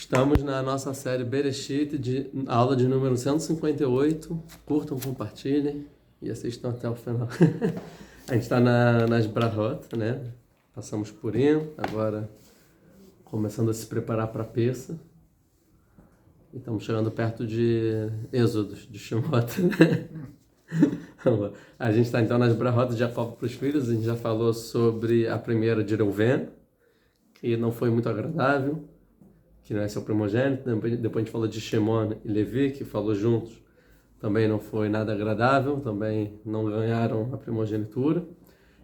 Estamos na nossa série Bereshit, aula de número 158. Curtam, compartilhem e assistam até o final. A gente está nas Brahot, né? Passamos por Purim, agora começando a se preparar para Pessa. E estamos chegando perto de Êxodos, de Shemot, né? A gente está então nas Brahot de Jacob para os filhos. A gente já falou sobre a primeira de Reuven, que não foi muito agradável, que não é seu primogênito. Depois a gente falou de Shimon e Levi, que falou juntos, também não foi nada agradável, também não ganharam a primogenitura.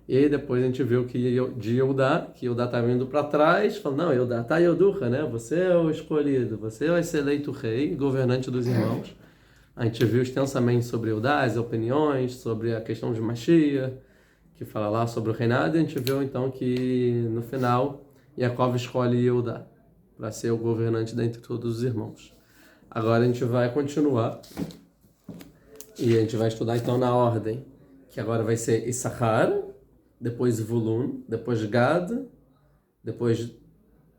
E aí depois a gente viu que de Yehudá, que Yehudá estava indo para trás, falando, não, Yehudá está Yehuducha, né? Você é o escolhido, você vai ser eleito rei, governante dos irmãos. A gente viu extensamente sobre Yehudá, as opiniões, sobre a questão de Mashiach, que fala lá sobre o reinado, e a gente viu então que no final Yaakov escolhe Yehudá para ser o governante dentre todos os irmãos. Agora a gente vai continuar e a gente vai estudar então na ordem, que agora vai ser Issachar, depois Zvulun, depois Gad, depois...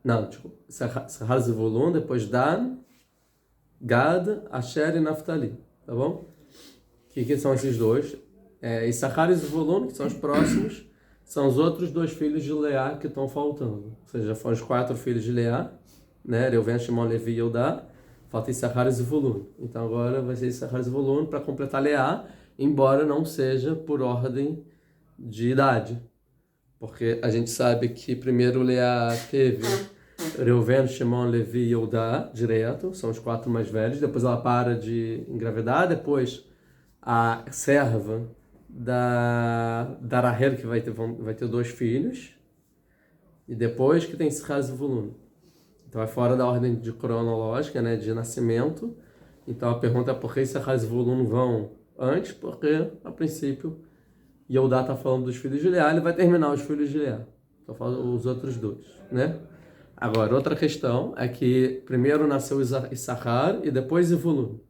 Não, desculpa. Issachar, Zvulun, depois Dan, Gad, Asher e Naftali, tá bom? O que são esses dois? Issachar e Zvulun, que são os próximos, são os outros dois filhos de Leá que estão faltando. Ou seja, foram os 4 filhos de Leá, né? Reuven, Shimon, Levi e Yehudá. Falta Issachar e Zvulun. Então agora vai ser Issachar e Zvulun para completar Leá, embora não seja por ordem de idade. Porque a gente sabe que primeiro Leá teve Reuven, Shimon, Levi e Yehudá direto, são os 4 mais velhos. Depois ela para de engravidar. Depois a serva da Rahel, que vai ter 2 filhos. E depois que tem Issachar e Zvulun. Então é fora da ordem de cronológica, né, de nascimento. Então a pergunta é por que Issachar e Zvulun vão antes? Porque, a princípio, Yehudá está falando dos filhos de Leá, ele vai terminar os filhos de Leá. Só faltam os outros 2, né? Agora, outra questão é que primeiro nasceu Issachar e depois Zvulun.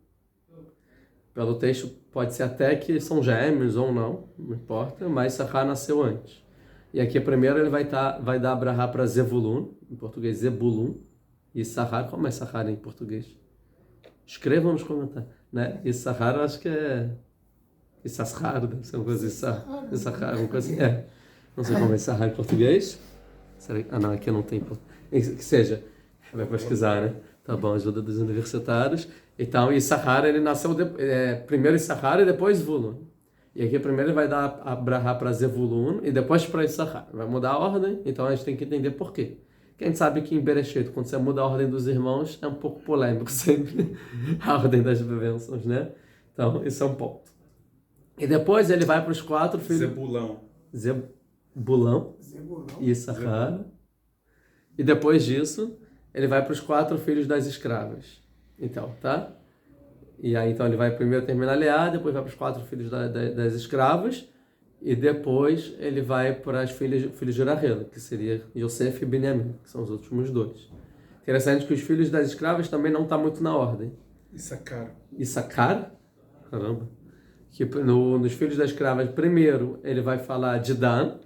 Pelo texto, pode ser até que são gêmeos ou não importa, mas Issachar nasceu antes. E aqui primeiro ele vai dar brahá para Zevulun, em português Zebulun, e Issachar, como é Issachar em português? Escrevam nos comentários, né? Issachar eu acho que é Issachar, deve ser uma coisa Issachar, uma coisa assim, não sei como é Issachar em português. Não, aqui não tem, que seja, vai pesquisar, né? Tá bom, ajuda dos universitários. Então, Issachar, ele nasceu primeiro Issachar e depois Zvulun. E aqui primeiro ele vai dar a brahá para Zevulun e depois para Issachar. Vai mudar a ordem, então a gente tem que entender por quê. Porque a gente sabe que em Bereshit, quando você muda a ordem dos irmãos, é um pouco polêmico sempre a ordem das bênçãos, né? Então, isso é um ponto. E depois ele vai para os 4 filhos... Zebulão e Issachar. E depois disso, ele vai para os 4 filhos das escravas. Então, tá? E aí, então, ele vai primeiro terminar Leá, depois vai para os 4 filhos das escravas, e depois ele vai para os filhos de Rahel, que seria Yosef e Benjamim, que são os últimos 2. Interessante que os filhos das escravas também não está muito na ordem. Issachar? Caramba. Que nos filhos das escravas, primeiro ele vai falar de Dan,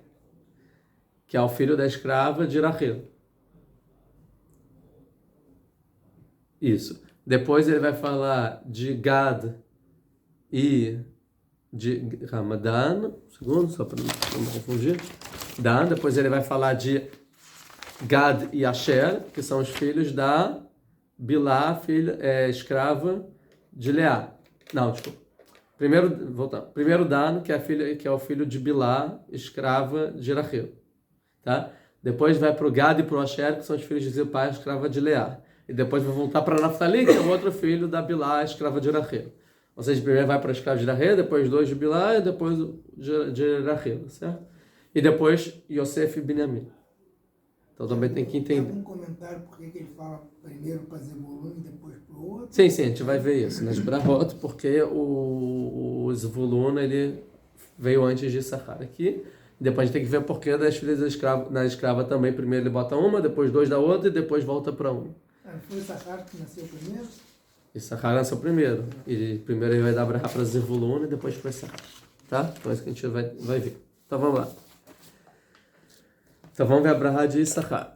que é o filho da escrava de Rahel. Isso. Depois ele vai falar de Gad e de Ramadan. Segundo, só para não confundir. Dan. Depois ele vai falar de Gad e Asher, que são os filhos da Bilá, escrava de Leá. Não, desculpa. Primeiro Dan, que é o filho de Bilá, escrava de Rahel. Tá? Depois vai para o Gad e para o Asher, que são os filhos de Zilpá, escrava de Leá. E depois vai voltar para Naftali, que é o outro filho da Bilá, escrava de Rahel. Ou seja, primeiro vai para a escrava de Rahel, depois 2 de Bilá e depois de Rahel, certo? E depois Yosef e Benjamim. Então também tem que entender. Tem algum comentário por que ele fala primeiro para Zebulun e depois para o outro? Sim, a gente vai ver isso nas Brahot, porque o Zvulun, ele veio antes de Issachar aqui. Depois a gente tem que ver por que das filhas da escrava também. Primeiro ele bota uma, depois 2 da outra e depois volta para uma. Foi Issachar que nasceu primeiro? Issachar nasceu primeiro. E primeiro ele vai dar brahá para Zevulun e depois para Issachar. Tá? Então é isso que a gente vai ver. Então vamos lá. Então vamos ver a brahá de Issachar.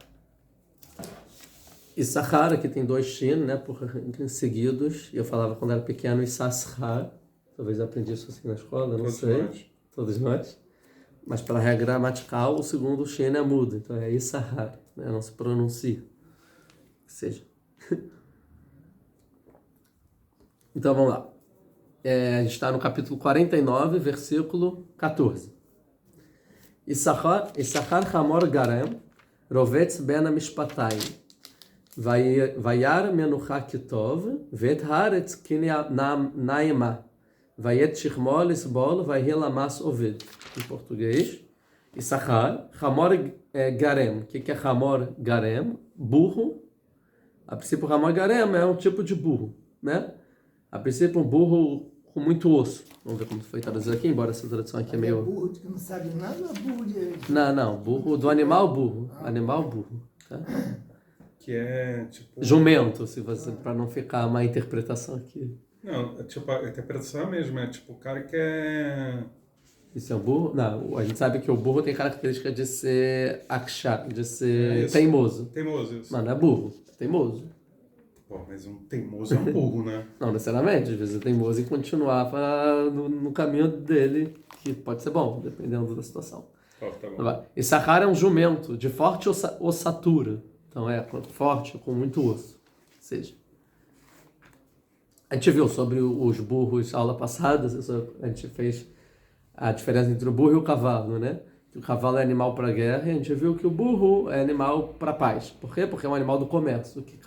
Issachar, aqui tem 2 shin, né, por seguidos. E eu falava quando era pequeno Issachar. Talvez eu aprendi isso assim na escola, não sei. Todos nós. Mas para a regra gramatical, o segundo shin é mudo. Então é Issachar, né, não se pronuncia. Que seja. Então vamos lá. A gente está no capítulo 49, versículo 14. Issachar Hamor Garem, Rovetz Ben Amishpatayim, Vayar Menucha Kitov, Vet Haaretz Naima, Vayet Shechmo Lisbol, Vayhil Amas Ovid. Em português, Issachar Hamor Garem. O que é Hamor Garem? Burro. A princípio, Hamor Garem é um tipo de burro, né? A princípio, um burro com muito osso. Vamos ver como foi traduzido aqui, embora essa tradução aqui é meio... burro que não sabe nada ou burro de... Não, burro do animal burro. Animal burro, tá? Que é tipo... Jumento, se você, para não ficar uma interpretação aqui. Não, tipo, a interpretação é a mesma, é tipo o cara que é... Isso é um burro? Não, a gente sabe que o burro tem característica de ser akshat, de ser teimoso. Teimoso, isso. Mas não é burro, é teimoso. Pô, mas um teimoso é um burro, né? Não necessariamente, às vezes é teimoso em continuar no caminho dele, que pode ser bom, dependendo da situação. Tá bom. Issachar é um jumento de forte ossatura. Então é forte, com muito osso. Ou seja, a gente viu sobre os burros na aula passada, a gente fez a diferença entre o burro e o cavalo, né? O cavalo é animal para guerra e a gente viu que o burro é animal para paz. Por quê? Porque é um animal do comércio, que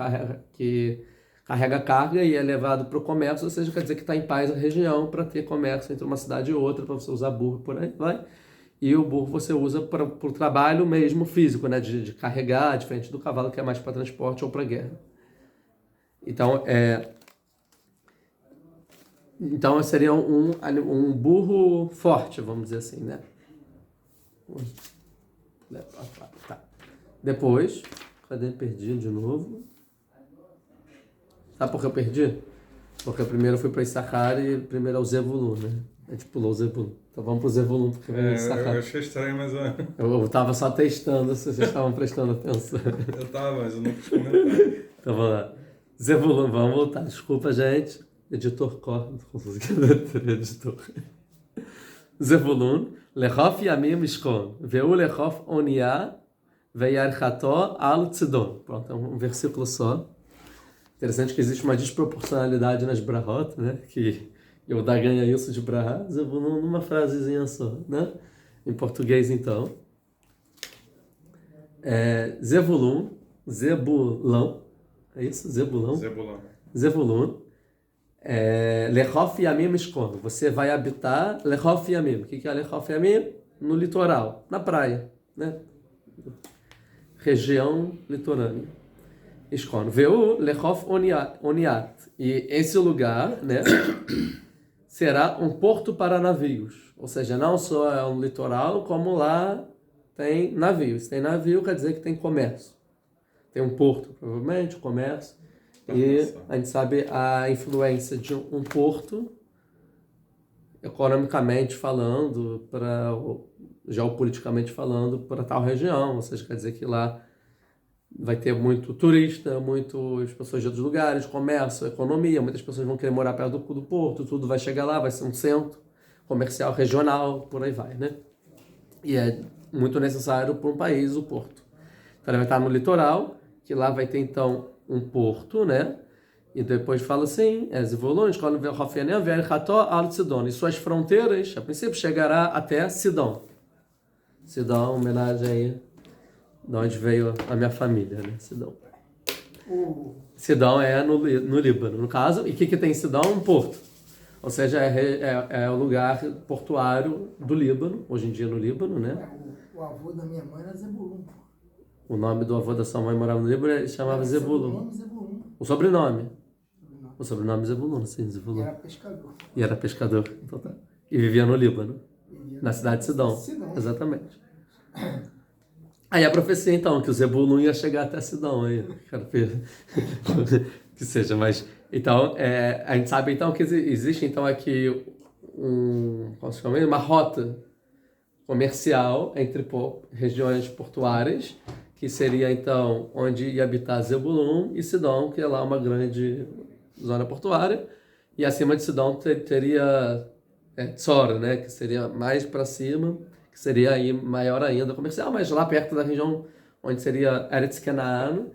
carrega carga e é levado para o comércio, ou seja, quer dizer que está em paz a região para ter comércio entre uma cidade e outra, para você usar burro por aí, vai. E o burro você usa para o trabalho mesmo físico, né? De carregar, diferente do cavalo que é mais para transporte ou para guerra. Então seria um burro forte, vamos dizer assim, né? Tá. Depois, cadê? Perdi de novo. Sabe por que eu perdi? Porque primeiro eu fui para Issachar e primeiro é o Zevulun, né? A gente pulou o Zevulun. Então vamos para o Zevulun, porque veio Issachar. Eu achei estranho, mas... Eu tava só testando se vocês estavam prestando atenção. Eu tava, mas eu não quis comentar. Então vamos lá. Zevulun, vamos voltar. Desculpa, gente. Editor editor. Zevulun, Lechof Yamim Ishkon, Veu Lechof Onia, Veyarchato Al Tzidon. Pronto, é um versículo só. Interessante que existe uma desproporcionalidade nas brahot, né? Que Yehudá ganha isso de brahá, Zevulun numa frasezinha só, né? Em português, então. Zebulun, é isso? Zebulun. Lechof Yamim Mishkon. Você vai habitar Lechof Yamim. O que é Lechof Yamim? No litoral, na praia, né? Região litorânea. Ishkon. Veu Lechof Oniat. E esse lugar, né, será um porto para navios. Ou seja, não só é um litoral, como lá tem navios. Tem navio, quer dizer que tem comércio. Tem um porto, provavelmente, comércio. E a gente sabe a influência de um porto, economicamente falando, geopoliticamente falando, para tal região. Ou seja, quer dizer que lá vai ter muito turista, muitas pessoas de outros lugares, comércio, economia. Muitas pessoas vão querer morar perto do porto, tudo vai chegar lá, vai ser um centro comercial regional, por aí vai, né? E é muito necessário para um país o porto. Então ele vai estar no litoral, que lá vai ter então um porto, né? E depois fala assim, Zevulun, e suas fronteiras, a princípio, chegará até Sidom. Sidom, homenagem aí, de onde veio a minha família, né? Sidom. Sidom é no Líbano, no caso. E o que tem em Sidom? Um porto. Ou seja, é o lugar portuário do Líbano, hoje em dia no Líbano, né? O avô da minha mãe era Zebulun. O nome do avô da sua mãe morava no Líbano, ele chamava Zebulun. O sobrenome. O sobrenome Zebulun, sim, Zebulun. E era pescador. Então tá. E vivia no Líbano, na cidade de Sidom. Exatamente. Aí a profecia, então, que o Zebulun ia chegar até Sidom. Aí, que seja, mas... Então, a gente sabe, então, que existe, então, aqui uma rota comercial entre regiões portuárias que seria então onde ia habitar Zebulun, e Sidom, que é lá uma grande zona portuária, e acima de Sidom teria Tzor, né, que seria mais para cima, que seria aí maior ainda comercial, mas lá perto da região onde seria Eretz Canaan,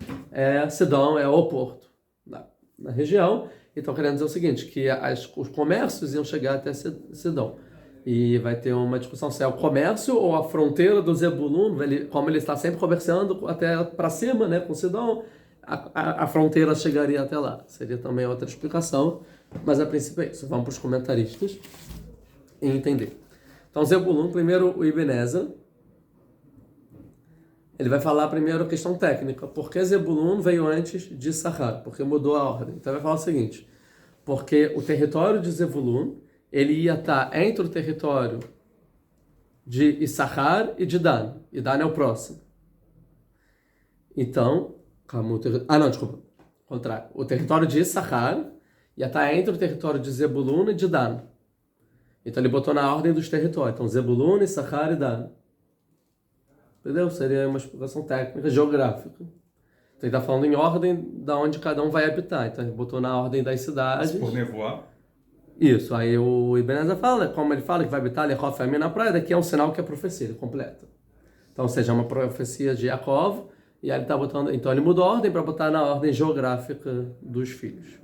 Sidom é o porto na região. Então, querendo dizer o seguinte, que os comércios iam chegar até Sidom. E vai ter uma discussão se é o comércio ou a fronteira do Zebulun, como ele está sempre comerciando até para cima, né, com Sidom, a fronteira chegaria até lá. Seria também outra explicação, mas a princípio é isso. Vamos para os comentaristas e entender. Então, Zebulun, primeiro o Ibn Ezra, ele vai falar primeiro a questão técnica. Por que Zebulun veio antes de Issachar? Porque mudou a ordem. Então, ele vai falar o seguinte. Porque o território de Zebulun, ele ia estar entre o território de Issachar e de Dan. E Dan é o próximo. Então, desculpa. Contrário. O território de Issachar ia estar entre o território de Zebulun e de Dan. Então, ele botou na ordem dos territórios. Então, Zebulun, Issachar e Dan. Entendeu? Seria uma explicação técnica, geográfica. Então ele está falando em ordem da onde cada um vai habitar. Então ele botou na ordem das cidades. Por nevoar? Isso. Aí o Ibn Ezra fala, como ele fala que vai habitar Lechof Amim na praia, daqui é um sinal que é profecia, ele completa. Então, ou seja, é uma profecia de Yaakov, e aí ele está botando. Então ele mudou a ordem para botar na ordem geográfica dos filhos.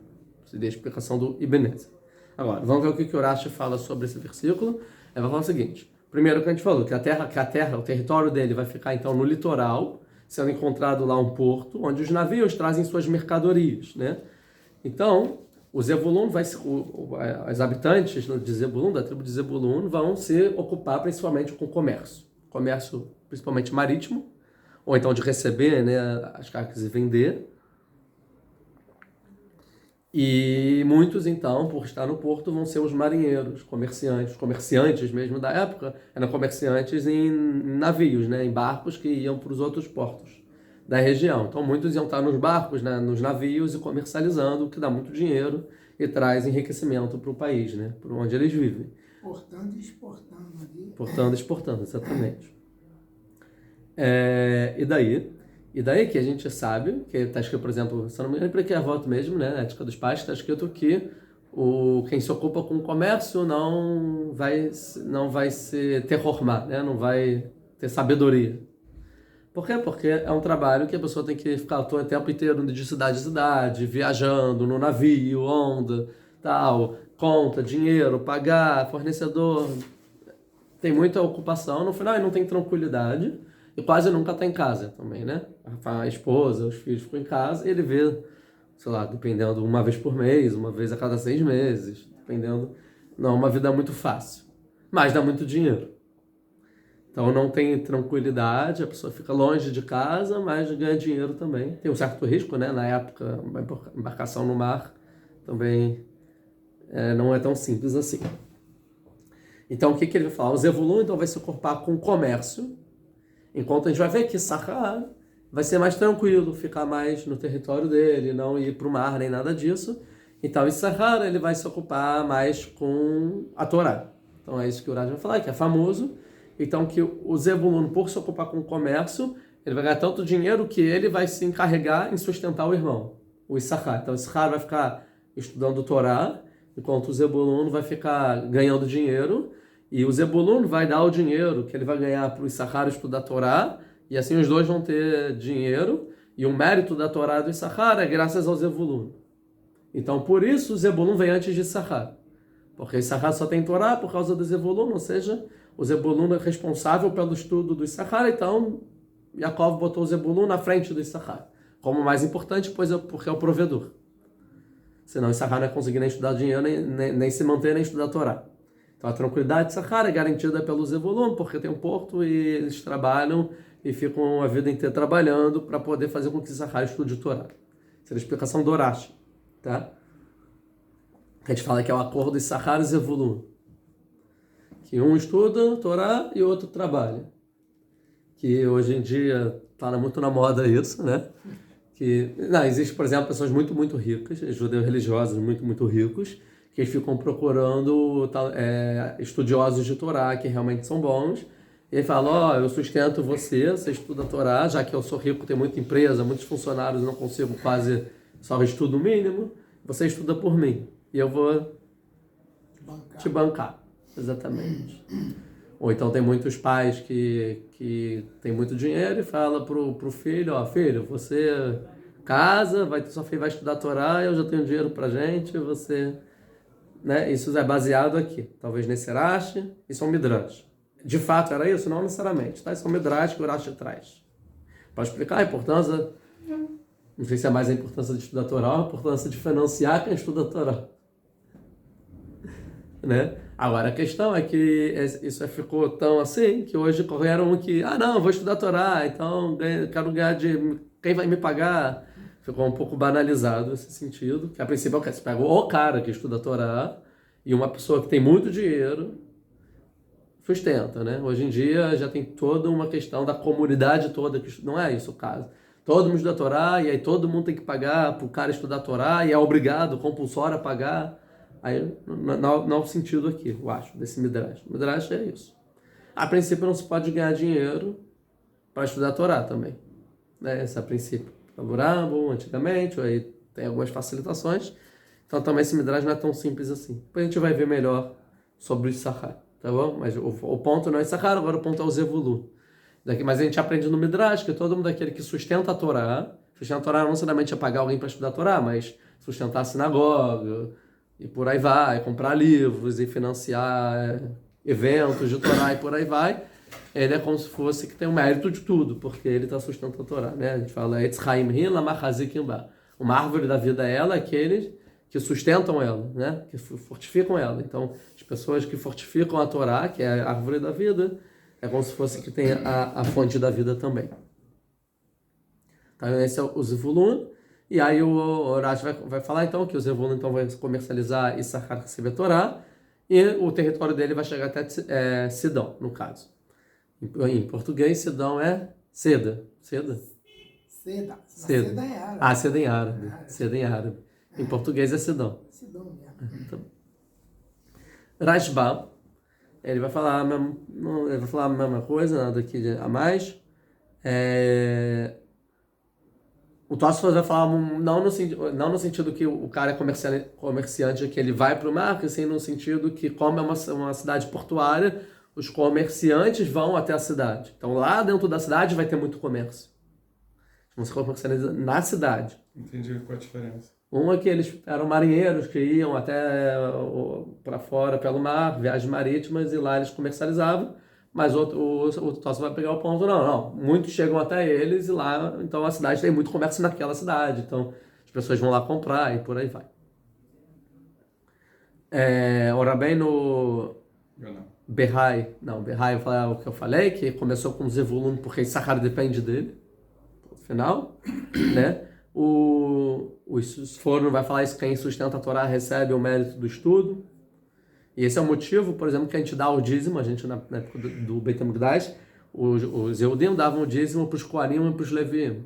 Seria a explicação do Ibn Ezra. Agora, vamos ver o que o Rashi fala sobre esse versículo. Ele vai falar o seguinte. Primeiro que a gente falou, que a terra, o território dele vai ficar então no litoral, sendo encontrado lá um porto, onde os navios trazem suas mercadorias, né? Então, o Zebulun os habitantes de Zebulun, da tribo de Zebulun, vão se ocupar principalmente com comércio principalmente marítimo, ou então de receber, né, as cargas e vender. E muitos, então, por estar no porto, vão ser os marinheiros, comerciantes mesmo da época, eram comerciantes em navios, né, em barcos que iam para os outros portos da região. Então, muitos iam estar nos barcos, né, nos navios e comercializando, o que dá muito dinheiro e traz enriquecimento para o país, né, por onde eles vivem. Portando e exportando ali. Portando e exportando, exatamente. E daí que a gente sabe, que está escrito, por exemplo, se eu não me engano, porque é a voto mesmo, né, a Ética dos Pais, está escrito que quem se ocupa com o comércio não vai ser terrormar, né, não vai ter sabedoria. Por quê? Porque é um trabalho que a pessoa tem que ficar o tempo inteiro de cidade em cidade, viajando no navio, onda, tal, conta, dinheiro, pagar, fornecedor. Tem muita ocupação, no final ele não tem tranquilidade. E quase nunca está em casa também, né? A esposa, os filhos ficam em casa e ele vê, sei lá, dependendo, uma vez por mês, uma vez a cada 6 meses, dependendo. Não, uma vida muito fácil, mas dá muito dinheiro. Então não tem tranquilidade, a pessoa fica longe de casa, mas ganha dinheiro também. Tem um certo risco, né? Na época, uma embarcação no mar também não é tão simples assim. Então o que ele vai falar? O Zebulun então vai se ocupar com o comércio, enquanto a gente vai ver que Issachar vai ser mais tranquilo, ficar mais no território dele, não ir para o mar nem nada disso. Então Issachar ele vai se ocupar mais com a Torá. Então é isso que o Rashi vai falar, que é famoso. Então que o Zebulun, por se ocupar com o comércio, ele vai ganhar tanto dinheiro que ele vai se encarregar em sustentar o irmão, o Issachar. Então Issachar vai ficar estudando Torá, enquanto o Zebulun vai ficar ganhando dinheiro. E o Zebulun vai dar o dinheiro que ele vai ganhar para o Issachar estudar Torá, e assim os dois vão ter dinheiro, e o mérito da Torá do Issachar é graças ao Zebulun. Então, por isso, o Zebulun vem antes de Issachar. Porque Issachar só tem Torá por causa do Zebulun, ou seja, o Zebulun é responsável pelo estudo do Issachar, então Yaakov botou o Zebulun na frente do Issachar, como mais importante, porque é o provedor. Senão Issachar não ia conseguir nem estudar dinheiro, nem se manter, nem estudar Torá. Então a tranquilidade de Issachar é garantida pelo Zebulun, porque tem um porto e eles trabalham e ficam a vida inteira trabalhando para poder fazer com que Issachar estude Torá. Essa é a explicação do Rashi, tá? A gente fala que é o acordo de Issachar e Zebulun. Que um estuda Torá e o outro trabalha. Que hoje em dia está muito na moda isso, né? Existe, por exemplo, pessoas muito, muito ricas, judeus religiosos muito, muito ricos, que eles ficam procurando estudiosos de Torá que realmente são bons, E ele fala, ó, eu sustento você, você estuda a Torá, já que eu sou rico, tenho muita empresa, muitos funcionários, não consigo quase, só estudo o mínimo, você estuda por mim. E eu vou te bancar. Exatamente. Ou então tem muitos pais que tem muito dinheiro e fala pro filho, ó, filho, você casa, sua filha vai estudar a Torá, eu já tenho dinheiro pra gente, você... Né? Isso é baseado aqui, talvez nesse Rashi, isso é um Midrash. De fato era isso? Não necessariamente, tá? Isso é um Midrash que o Rashi traz. Para explicar a importância, não sei se é mais a importância de estudar a Torá ou a importância de financiar quem estuda a Torá. Né? Agora a questão é que isso ficou tão assim que hoje correram que, não, vou estudar a Torá, então quero ganhar de quem vai me pagar. Ficou um pouco banalizado esse sentido, que a princípio é o que você pega o cara que estuda a Torá e uma pessoa que tem muito dinheiro sustenta, né? Hoje em dia já tem toda uma questão da comunidade toda, que não é isso o caso. Todo mundo estuda a Torá e aí todo mundo tem que pagar para o cara estudar a Torá e é obrigado, compulsório a pagar. Aí não é o sentido aqui, eu acho, desse Midrash. O Midrash é isso. A princípio não se pode ganhar dinheiro para estudar a Torá também. Né? Esse é o princípio. Favorável, antigamente, aí tem algumas facilitações. Então também esse Midrash não é tão simples assim. Depois a gente vai ver melhor sobre o Issachar, tá bom? Mas o ponto não é Issachar, agora o ponto é o Zevulun. Mas a gente aprende no Midrash que todo mundo aquele que sustenta a Torá não necessariamente é pagar alguém para estudar a Torá, mas sustentar a sinagoga, e por aí vai, comprar livros e financiar eventos de Torá e por aí vai. Ele é como se fosse que tem o mérito de tudo, porque ele está sustentando a Torá, né? A gente fala, Etz Chaim Hin Lamachazikim Ba. Uma árvore da vida é ela, aqueles que sustentam ela, né? Que fortificam ela. Então, as pessoas que fortificam a Torá, que é a árvore da vida, é como se fosse que tem a fonte da vida também. Então, esse é o Zevulun. E aí o Horácio vai falar então que o Zevulun então vai comercializar Issachar receber Torá e o território dele vai chegar até Sidom, no caso. Em português, Sidom é seda. Seda? Seda. Seda. Seda é árabe. Seda em árabe. Seda em árabe. Em português é Sidom. Sidom mesmo. Então, Rashba, ele vai falar a mesma coisa, nada aqui a mais. O Tosfos vai falar não no sentido que o cara é comerciante, que ele vai para o mar, sim no sentido que, como é uma cidade portuária, os comerciantes vão até a cidade. Então lá dentro da cidade vai ter muito comércio. Vão se comercializar na cidade. Entendi qual a diferença. Um é que eles eram marinheiros que iam até para fora pelo mar, viagens marítimas, e lá eles comercializavam. Mas o Tosfos vai pegar o ponto, não. Muitos chegam até eles e lá, então a cidade tem muito comércio naquela cidade. Então as pessoas vão lá comprar e por aí vai. Ora bem no Berrai, Berrai vai falar o que eu falei, que começou com o Zevulun porque Issachar depende dele, no final, né? O Sforno vai falar isso, quem sustenta a Torá recebe o mérito do estudo. E esse é o motivo, por exemplo, que a gente dá o dízimo, a gente na época do Beit HaMikdash, os Eudim davam o dízimo para os Kohanim e para os Leviim.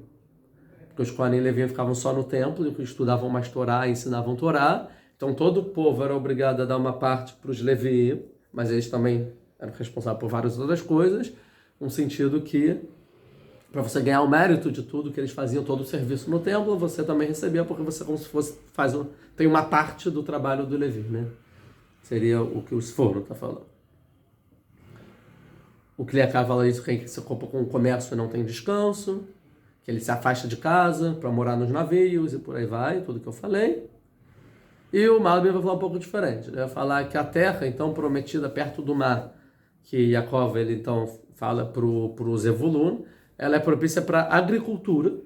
Porque os Kohanim e Leviim ficavam só no templo, estudavam mais Torá, ensinavam Torá. Então todo o povo era obrigado a dar uma parte para os Leviim, mas eles também eram responsáveis por várias outras coisas, no sentido que, para você ganhar o mérito de tudo que eles faziam, todo o serviço no templo, você também recebia, porque você como se fosse tem uma parte do trabalho do Levi, né? Seria o que o Sforno está falando. O Kliakar fala isso, que se ocupa com o comércio não tem descanso, que ele se afasta de casa para morar nos navios e por aí vai, tudo que eu falei. E o Malbim vai falar um pouco diferente. Ele vai falar que a terra, então, prometida perto do mar, que Yaakov, ele então fala para o Zevulun, ela é propícia para agricultura.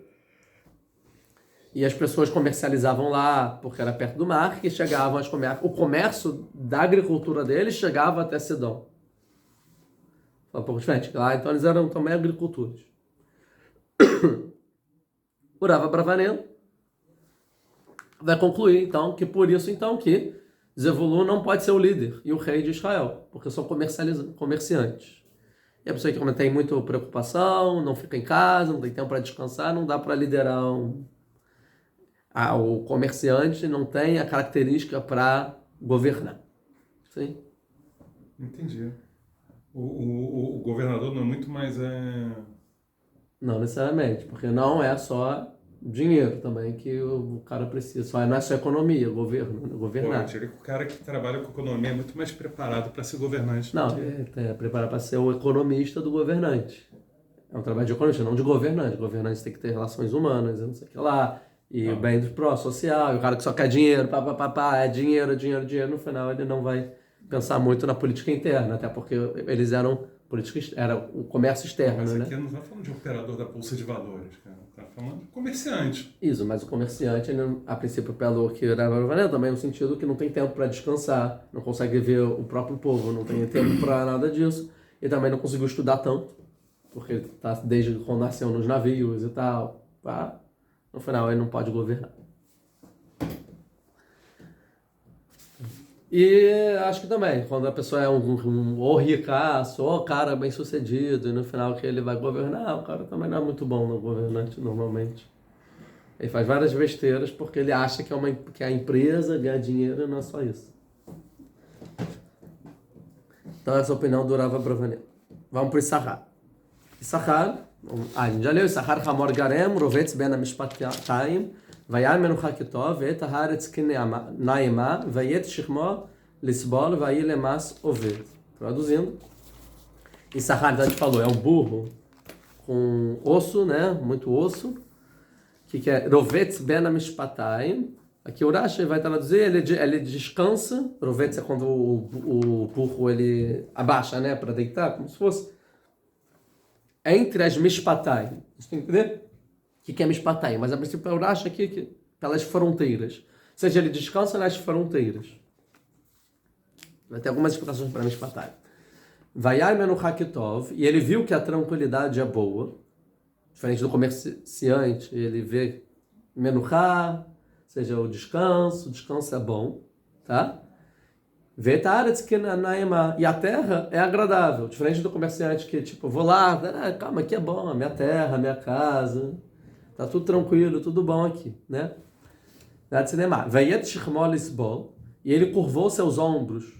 E as pessoas comercializavam lá, porque era perto do mar, que chegavam o comércio da agricultura deles chegava até Sidom. Foi um pouco diferente. Lá, então, eles eram também agricultores. O Rava Bravanel vai concluir, então, que por isso, então, que Zevulun não pode ser o líder e o rei de Israel, porque são comerciantes. E a pessoa que tem muita preocupação, não fica em casa, não tem tempo para descansar, não dá para liderar o comerciante não tem a característica para governar. Sim? Entendi. O governador não é muito mais... Não necessariamente, porque não é só dinheiro também que o cara precisa. Não é só economia, governo, Pô, eu governar. diria que o cara que trabalha com economia é muito mais preparado para ser governante Não, do que... é preparar para ser o economista do governante. É um trabalho de economista, não de governante. Governante tem que ter relações humanas, não sei o que lá, e o bem do social, e o cara que só quer dinheiro, é dinheiro, dinheiro, dinheiro. No final ele não vai pensar muito na política interna, até porque eles eram era o comércio externo, Mas né? aqui não está falando de operador da Bolsa de Valores, cara. Está falando de comerciante. Isso, mas o comerciante, ele, a princípio, pelo que era também no sentido que não tem tempo para descansar, não consegue ver o próprio povo, não tem tempo para nada disso, e também não conseguiu estudar tanto, porque ele está desde quando nasceu nos navios e tal, pá. No final ele não pode governar. E acho que também, quando a pessoa é ou ricaço, ou cara bem sucedido, e no final que ele vai governar, o cara também não é muito bom no governante, normalmente. Ele faz várias besteiras porque ele acha que a empresa ganha dinheiro e não é só isso. Então essa opinião durava Bravanel. Vamos para o Issachar. Issachar, a gente já leu Issachar Hamor Garem, Rovetz Ben Amishpatayim, Vayal Menucha Kitov, Vet Haaretz Kinaima, Vayet Shechmo Lisbol, Vayil Lemas Oved. Traduzindo, Issachar, a gente falou, é um burro com osso, né? Muito osso. Que é Rovetz Ben Amishpatayim. Aqui o Rashi vai traduzir, ele descansa. Rovetz é quando o burro ele abaixa, né? Para deitar, como se fosse entre as Mishpatayim. Você tem que entender? O que é Mishpatayim? Mas a princípio o Rashi aqui que pelas fronteiras. Ou seja, ele descansa nas fronteiras. Vai ter algumas explicações para Mishpatayim. Vayar Menucha Kitov, e ele viu que a tranquilidade é boa. Diferente do comerciante, ele vê Menucha, ou seja, o descanso é bom, tá? Vê Taaretz Kinaima, e a terra é agradável. Diferente do comerciante que, tipo, vou lá, calma, aqui é bom, a minha terra, a minha casa, tá tudo tranquilo, tudo bom aqui, né? Vayet Shechmo Lisbol, e ele curvou seus ombros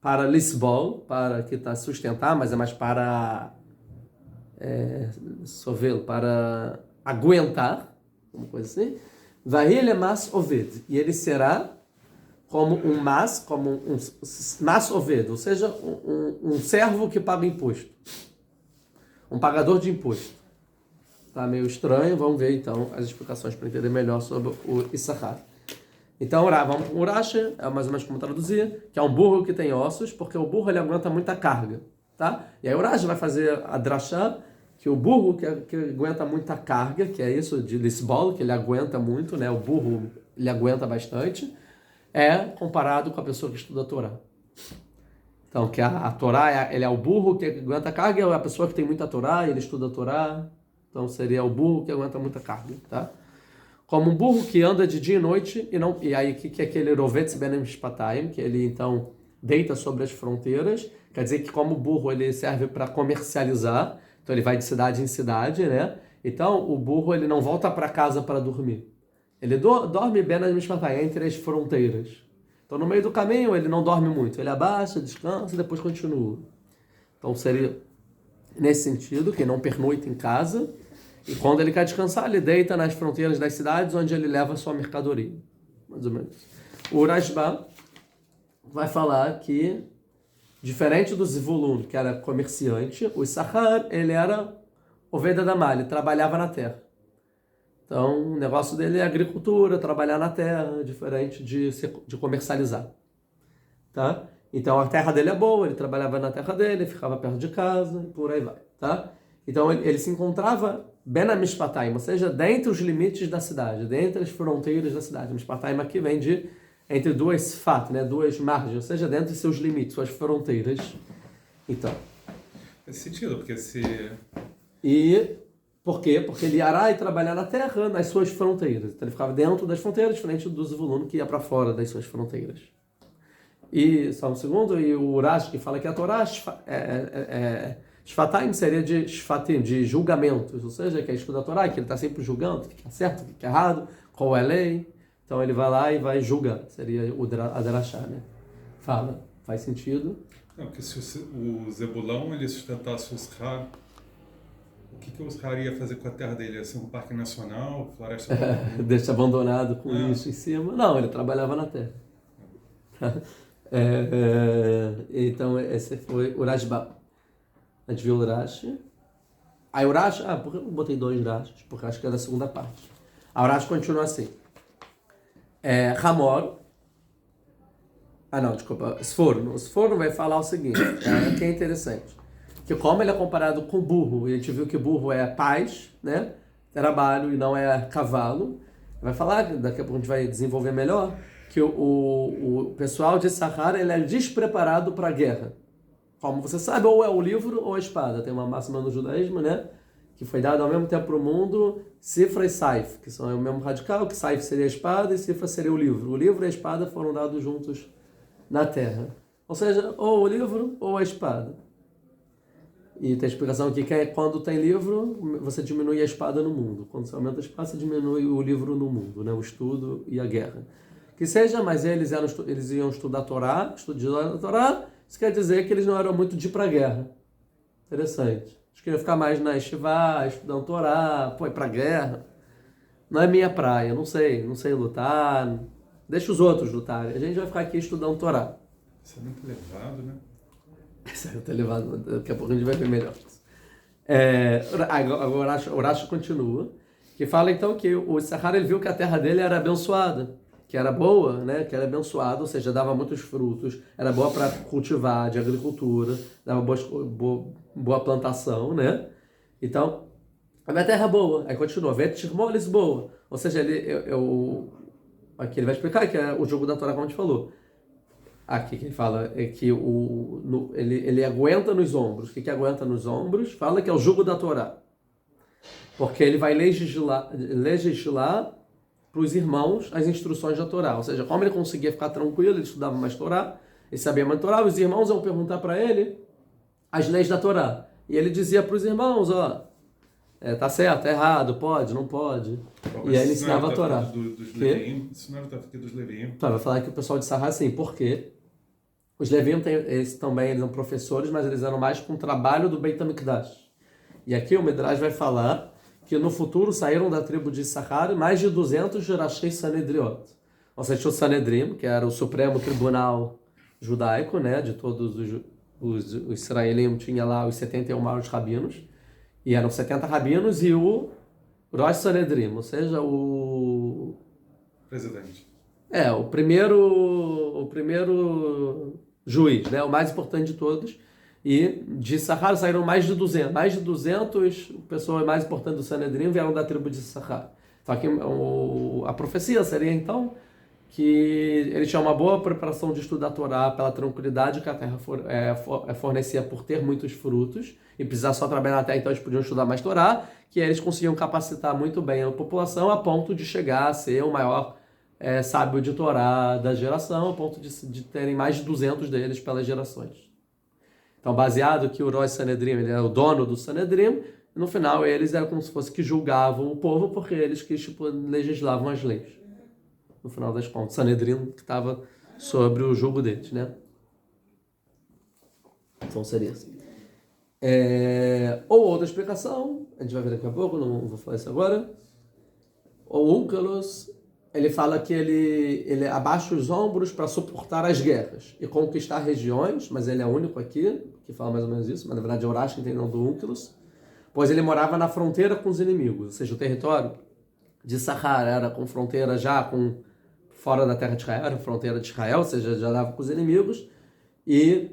para Lisbol, para que tá sustentar, mas é mais para sovelo, para aguentar, uma coisa assim. Vahile mas oved, e ele será como um mas oved, ou seja, um servo que paga imposto, um pagador de imposto. Tá meio estranho, vamos ver então as explicações para entender melhor sobre o Issachar. Então, vamos para o Rashi, é mais ou menos como traduzir, que é um burro que tem ossos, porque o burro ele aguenta muita carga, tá? E aí o Rashi vai fazer a drachá, que o burro que aguenta muita carga, que é isso de Lisbol, que ele aguenta muito, né? O burro ele aguenta bastante, é comparado com a pessoa que estuda a Torá. Então, que a Torá, ele é o burro que aguenta carga, é a pessoa que tem muita Torá, ele estuda a Torá, então seria o burro que aguenta muita carga, tá? Como um burro que anda de dia e noite, e aí que é aquele Rovetz Ben Mishpatayim, que ele então deita sobre as fronteiras, quer dizer que como burro ele serve para comercializar, então ele vai de cidade em cidade, né? Então o burro ele não volta para casa para dormir. Ele dorme bem nas Mishpatayim, entre as fronteiras. Então no meio do caminho ele não dorme muito, ele abaixa, descansa e depois continua. Então seria nesse sentido, que não pernoita em casa, e quando ele quer descansar, ele deita nas fronteiras das cidades onde ele leva a sua mercadoria. Mais ou menos. O Rashba vai falar que, diferente do Zivulun, que era comerciante, o Issachar, ele era ovelha da malha, ele trabalhava na terra. Então, o negócio dele é agricultura, trabalhar na terra, diferente de comercializar. Tá? Então, a terra dele é boa, ele trabalhava na terra dele, ficava perto de casa, e por aí vai. Tá? Então, ele se encontrava bem na Mishpatayim, ou seja, dentro os limites da cidade, dentro as fronteiras da cidade. Mishpatayim aqui vem entre duas sfat, né, duas margens, ou seja, dentro de seus limites, suas fronteiras. Então. Faz sentido, porque se... E por quê? Porque ele irá trabalhar na terra, nas suas fronteiras. Então ele ficava dentro das fronteiras, diferente do Zvulun, que ia para fora das suas fronteiras. E, só um segundo, e o Urash, que fala que a Torá Shfatayim seria de Shfatim, de julgamentos, ou seja, que é estudo da Torá, que ele está sempre julgando o que é certo, o que é errado, qual é a lei. Então ele vai lá e vai julgar, seria a Drashá, né? Fala, faz sentido. Não, porque se o Zebulão ele sustentasse o Shar, o que o Shar ia fazer com a terra dele? Ia ser um parque nacional, floresta comum? Deixa abandonado com isso em cima. Não, ele trabalhava na terra. Então, esse foi Urashba. A gente viu o Urash. Aí o Urash, por que eu botei 2 Urashs? Porque acho que é da segunda parte. A Urash continua assim. Hamor. Não, desculpa. Sforno. O Sforno vai falar o seguinte, que é interessante. Que como ele é comparado com burro, e a gente viu que burro é paz, né? Trabalho e não é cavalo. Vai falar, daqui a pouco a gente vai desenvolver melhor, que o pessoal de Sahara ele é despreparado para a guerra. Como você sabe, ou é o livro ou a espada. Tem uma máxima no judaísmo, né? Que foi dada ao mesmo tempo para o mundo, Sifra e Saif, que são o mesmo radical, que Saif seria a espada e Sifra seria o livro. O livro e a espada foram dados juntos na terra. Ou seja, ou o livro ou a espada. E tem a explicação aqui que quando tem livro, você diminui a espada no mundo. Quando você aumenta a espada, você diminui o livro no mundo, né? O estudo e a guerra. Que seja, mas eles iam estudar a Torá, estudar a Torá, isso quer dizer que eles não eram muito de ir para a guerra. Interessante. Eles queriam ficar mais na Yeshiva, estudando Torá, ir para a guerra. Não é minha praia, não sei lutar. Deixa os outros lutarem. A gente vai ficar aqui estudando Torá. Isso é muito elevado, né? Isso é muito elevado, daqui a pouco a gente vai ver melhor. Agora o Rashi continua, que fala então que o Sahara ele viu que a terra dele era abençoada, que era boa, né? Que era abençoada, ou seja, dava muitos frutos, era boa para cultivar, de agricultura, dava boa plantação, né? Então, a minha terra é boa. Aí continua, Vetirmó Lisboa. Ou seja, aqui ele vai explicar que é o jogo da Torá, como a gente falou. Aqui que ele fala é que ele aguenta nos ombros. O que aguenta nos ombros? Fala que é o jugo da Torá. Porque ele vai legislar para os irmãos as instruções da Torá. Ou seja, como ele conseguia ficar tranquilo, ele estudava mais Torá, ele sabia mais Torá, os irmãos iam perguntar para ele as leis da Torá. E ele dizia para os irmãos, tá certo, é errado, pode, não pode. E aí ele ensinava a Torá. Isso não era o Tafki dos Leviim. Vai falar que o pessoal de Sahara, assim, por quê? Os Leviim, eles eram professores, mas eles eram mais com o trabalho do Beit HaMikdash. E aqui o Midrash vai falar que no futuro saíram da tribo de Sahara mais de 200 Rashei Sanedriot. Ou seja, o Sanedrim, que era o Supremo Tribunal Judaico, né, de todos os israelim, tinha lá os 71 maiores rabinos, e eram 70 rabinos e o Rosh Sanedrim, ou seja, o presidente. O primeiro juiz, né? O mais importante de todos. E de Sahara saíram mais de 200. Mais de 200 pessoas mais importantes do Sanedrim vieram da tribo de Sahara. Só que a profecia seria, então, que ele tinha uma boa preparação de estudar a Torá pela tranquilidade que a terra fornecia por ter muitos frutos e precisar só trabalhar na terra, então eles podiam estudar mais Torá, que eles conseguiam capacitar muito bem a população a ponto de chegar a ser o maior sábio de Torá da geração, a ponto de terem mais de 200 deles pelas gerações. Então, baseado que o Rosh Sanedrim, ele era o dono do Sanedrim, e no final eles eram como se fosse que julgavam o povo, porque eles que legislavam as leis. No final das contas, Sanedrim que estava sobre o julgo deles, né? Então seria assim. Ou outra explicação, a gente vai ver daqui a pouco, não vou falar isso agora. O Úncalos, ele fala que ele abaixa os ombros para suportar as guerras e conquistar regiões, mas ele é o único aqui que fala mais ou menos isso, mas na verdade é Urash, entendeu, do Úncalos, pois ele morava na fronteira com os inimigos, ou seja, o território de Sahara era com fronteira já fora da terra de Israel, era fronteira de Israel, ou seja, já dava com os inimigos, e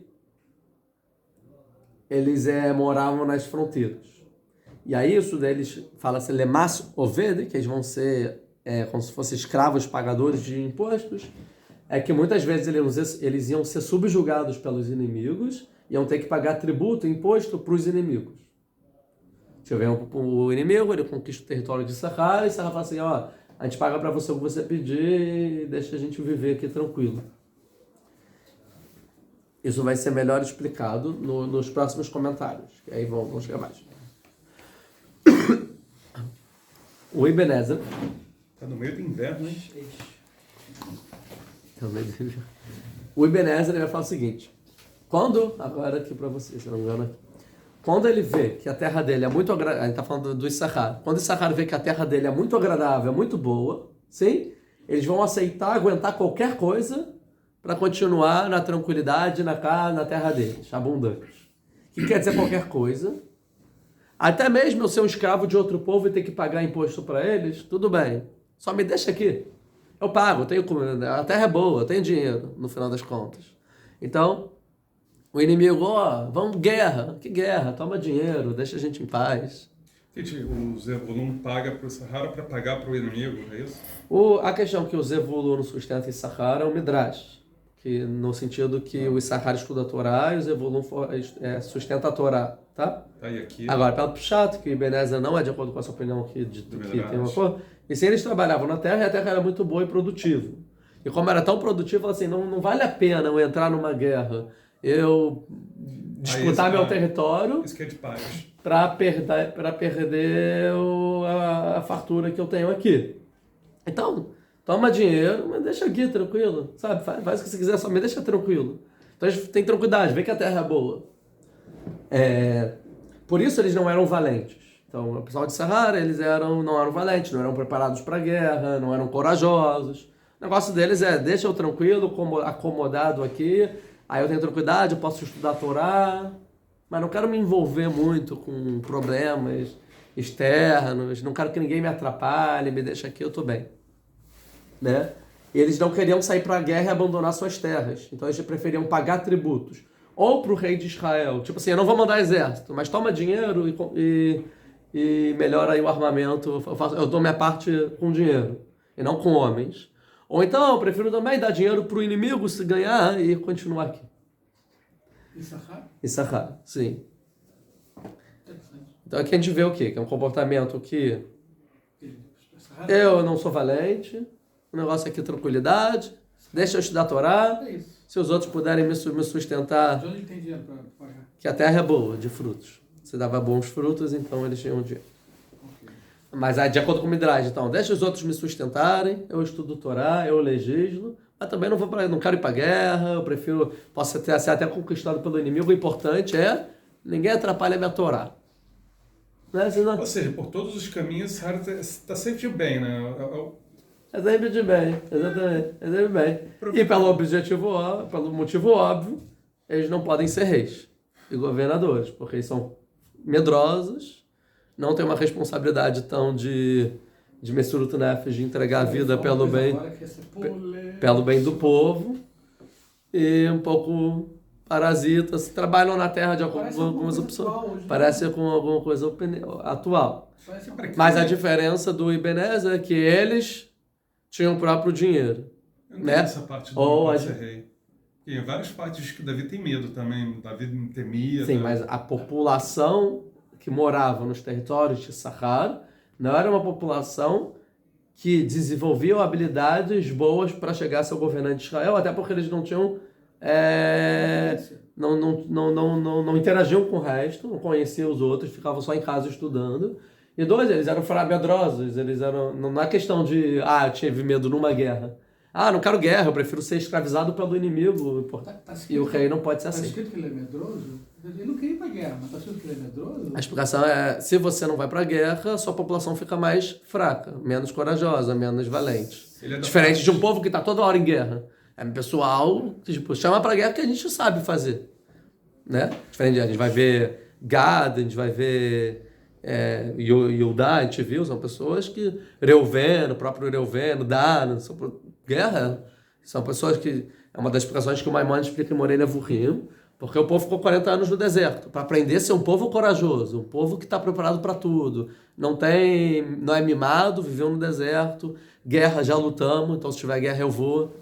eles moravam nas fronteiras. E aí isso deles fala-se Lemas Oved, que eles vão ser como se fossem escravos pagadores de impostos, é que muitas vezes eles iam ser subjugados pelos inimigos, iam ter que pagar tributo, imposto para os inimigos. Deixa eu ver, o inimigo, ele conquista o território de Sahara, e Sahara fala assim, a gente paga para você o que você pedir e deixa a gente viver aqui tranquilo. Isso vai ser melhor explicado nos próximos comentários, que aí vamos chegar mais. O Ibn Ezra... Tá no meio do inverno, hein? O Ibn Ezra vai falar o seguinte, Agora aqui para vocês, se não me engano, quando ele vê que a terra dele é muito agradável, a gente está falando do Issachar, quando o Issachar vê que a terra dele é muito agradável, é muito boa, sim, eles vão aceitar, aguentar qualquer coisa para continuar na tranquilidade, na terra deles, abundante. O que quer dizer qualquer coisa? Até mesmo eu ser um escravo de outro povo e ter que pagar imposto para eles, tudo bem. Só me deixa aqui. Eu pago, eu tenho comida, a terra é boa, eu tenho dinheiro, no final das contas. Então, o inimigo, vamos guerra. Que guerra? Toma dinheiro, deixa a gente em paz. O Zebulun paga para o Issachar para pagar para o inimigo, é isso? A questão que o Zebulun sustenta Issachar é o Midrash, que no sentido que o Issachar estuda a Torá e o Zebulun sustenta a Torá, tá? Tá, e aqui... Agora, pelo Pshat, que Ebenezer não é de acordo com essa opinião aqui, que tem uma coisa, e se eles trabalhavam na terra, e a terra era muito boa e produtiva. E como era tão produtiva, assim, não vale a pena eu entrar numa guerra, eu disputar meu território isso que é de paz. para perder a fartura que eu tenho aqui. Então, toma dinheiro, mas deixa aqui tranquilo, sabe? Faz o que você quiser, só me deixa tranquilo. Então, tem tranquilidade, vê que a terra é boa. Por isso eles não eram valentes. Então, o pessoal de Sahara, eles não eram valentes, não eram preparados para a guerra, não eram corajosos. O negócio deles deixa eu tranquilo, acomodado aqui, aí eu tenho tranquilidade, eu posso estudar a Torá, mas não quero me envolver muito com problemas externos, não quero que ninguém me atrapalhe, me deixe aqui, eu estou bem. Né? E eles não queriam sair para a guerra e abandonar suas terras, então eles preferiam pagar tributos. Ou para o rei de Israel, tipo assim, eu não vou mandar exército, mas toma dinheiro e melhora aí o armamento, eu dou minha parte com dinheiro, e não com homens. Ou então, eu prefiro também dar dinheiro para o inimigo se ganhar e continuar aqui. Issachar, sim. Então aqui a gente vê o quê? Que é um comportamento que eu não sou valente, o negócio aqui é tranquilidade, deixa eu estudar a Torá, se os outros puderem me sustentar, que a terra é boa, de frutos. Você dava bons frutos, então eles tinham dinheiro. Mas de acordo com o Midrash, então, deixa os outros me sustentarem, eu estudo Torá, eu legislo, mas também não quero ir para guerra, eu prefiro, posso ser até conquistado pelo inimigo, o importante é, ninguém atrapalha a minha Torá. Né? Ou seja, por todos os caminhos, Sahara está sempre de bem, né? É sempre de bem, exatamente, é sempre bem. E pelo motivo óbvio, eles não podem ser reis e governadores, porque eles são medrosos, não tem uma responsabilidade tão de Messurut Nefesh, de entregar a vida pelo bem do povo, e um pouco parasitas, trabalham na terra de acordo com algumas opções. Parece com alguma coisa atual. Mas a diferença do Ebenezer é que eles tinham o próprio dinheiro. Eu não tenho essa parte do pode ser rei. E em várias partes que Davi tem medo também, Davi temia. Sim, mas a população que morava nos territórios de Sahar não era uma população que desenvolvia habilidades boas para chegar a ser o governante de Israel, até porque eles não tinham não interagiam com o resto, não conheciam os outros, ficavam só em casa estudando. E dois, eles eram medrosos, eles eram, não é questão de, eu tive medo numa guerra. Não quero guerra, eu prefiro ser escravizado pelo inimigo. E o rei não pode ser assim. Está escrito que ele é medroso? Ele não queria ir para a guerra, mas está escrito que ele é medroso? A explicação é, se você não vai para a guerra, sua população fica mais fraca, menos corajosa, menos valente. Diferente de um povo que está toda hora em guerra. É um pessoal que chama para a guerra que a gente sabe fazer. Né? Diferente, a gente vai ver Gad, a gente vai ver Yehudá, a gente viu, são pessoas que Reuven, o próprio Reuven, Dan, guerra, são pessoas que, é uma das explicações que o Maimonides explica em Morei Nevuchim, porque o povo ficou 40 anos no deserto, para aprender a ser um povo corajoso, um povo que está preparado para tudo, não é mimado, viveu no deserto, guerra já lutamos, então se tiver guerra eu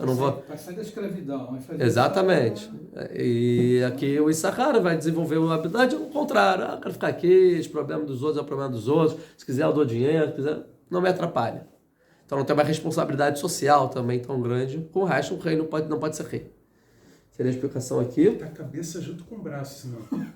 não vou... Vai sair da escravidão. Vai fazer Exatamente. E aqui o Issachar vai desenvolver uma habilidade ao contrário, quero ficar aqui, os problemas dos outros é o problema dos outros, se quiser eu dou dinheiro, se quiser, não me atrapalha. Então não tem uma responsabilidade social também tão grande, com o resto o rei não pode ser rei. Seria a explicação aqui. Tá a cabeça junto com o braço, senão.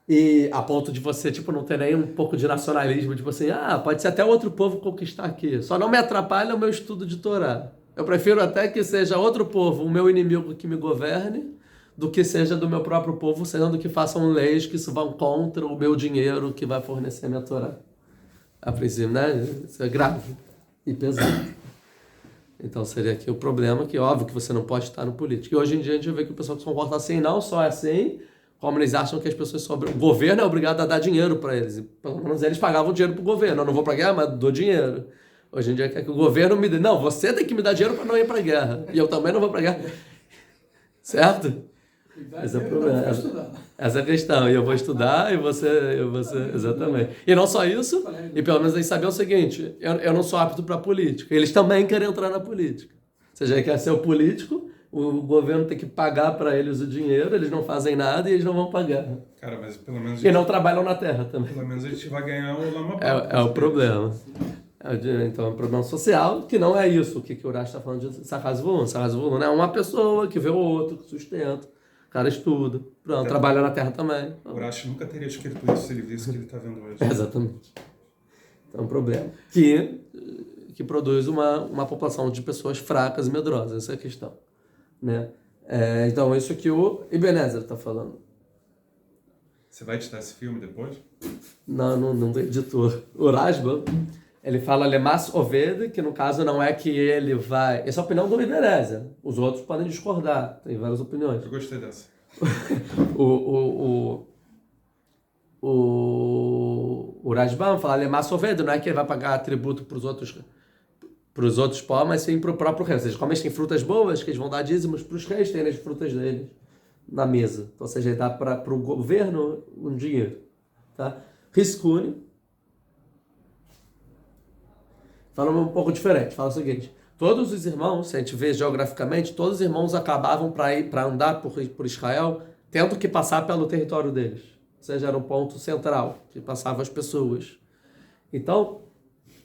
E a ponto de você, não ter nem um pouco de nacionalismo, assim, pode ser até outro povo conquistar aqui. Só não me atrapalha o meu estudo de Torá. Eu prefiro até que seja outro povo, o meu inimigo que me governe, do que seja do meu próprio povo, sendo que façam leis que vão contra o meu dinheiro que vai fornecer a minha Torá. A princípio, né? Isso é grave e pesado. Então seria aqui o problema, que óbvio que você não pode estar no político. E hoje em dia a gente vê que o pessoal se comporta assim, não só assim, como eles acham que as pessoas o governo é obrigado a dar dinheiro para eles. E, pelo menos eles pagavam dinheiro para o governo. Eu não vou para a guerra, mas dou dinheiro. Hoje em dia quer que o governo me dê. Não, você tem que me dar dinheiro para não ir para a guerra. E eu também não vou para a guerra. Certo? Esse é o problema. Essa é a questão. E eu vou estudar e você. Exatamente. E não só isso, e pelo menos eles sabiam o seguinte: eu não sou apto para política. Eles também querem entrar na política. Ou seja, ele quer ser o político, o governo tem que pagar para eles o dinheiro, eles não fazem nada e eles não vão para a guerra. Cara, mas pelo menos. E não trabalham na terra também. Pelo menos a gente vai ganhar o Lama É o problema. Então é um problema social, que não é isso o que o Urash está falando de Sahar Zvulun. Sahar Zvulun é uma pessoa que vê o outro, que sustenta. O cara estuda, pronto, trabalha na terra também. O Urash nunca teria escrito isso se ele visse o que ele está vendo hoje. Exatamente. Então é um problema. Que produz uma população de pessoas fracas e medrosas, essa é a questão. Né? Então isso que o Ebenezer está falando. Você vai editar esse filme depois? Não tem editor. O Rashba, ele fala Lemas Oved, que no caso não é que ele vai... Essa é a opinião do Ebenezer. Os outros podem discordar, tem várias opiniões. Eu gostei dessa. O Rashbam fala Lemas Oved, não é que ele vai pagar tributo para os outros povos, mas sim para o próprio rei. Ou seja, como eles têm frutas boas, que eles vão dar dízimos para os reis terem as frutas deles na mesa. Então, ou seja, ele dá para o governo um dinheiro. Tá? Riskuni fala um pouco diferente. Fala o seguinte: todos os irmãos, se a gente vê geograficamente, todos os irmãos acabavam para andar por Israel, tendo que passar pelo território deles. Ou seja, era um ponto central, que passava as pessoas. Então,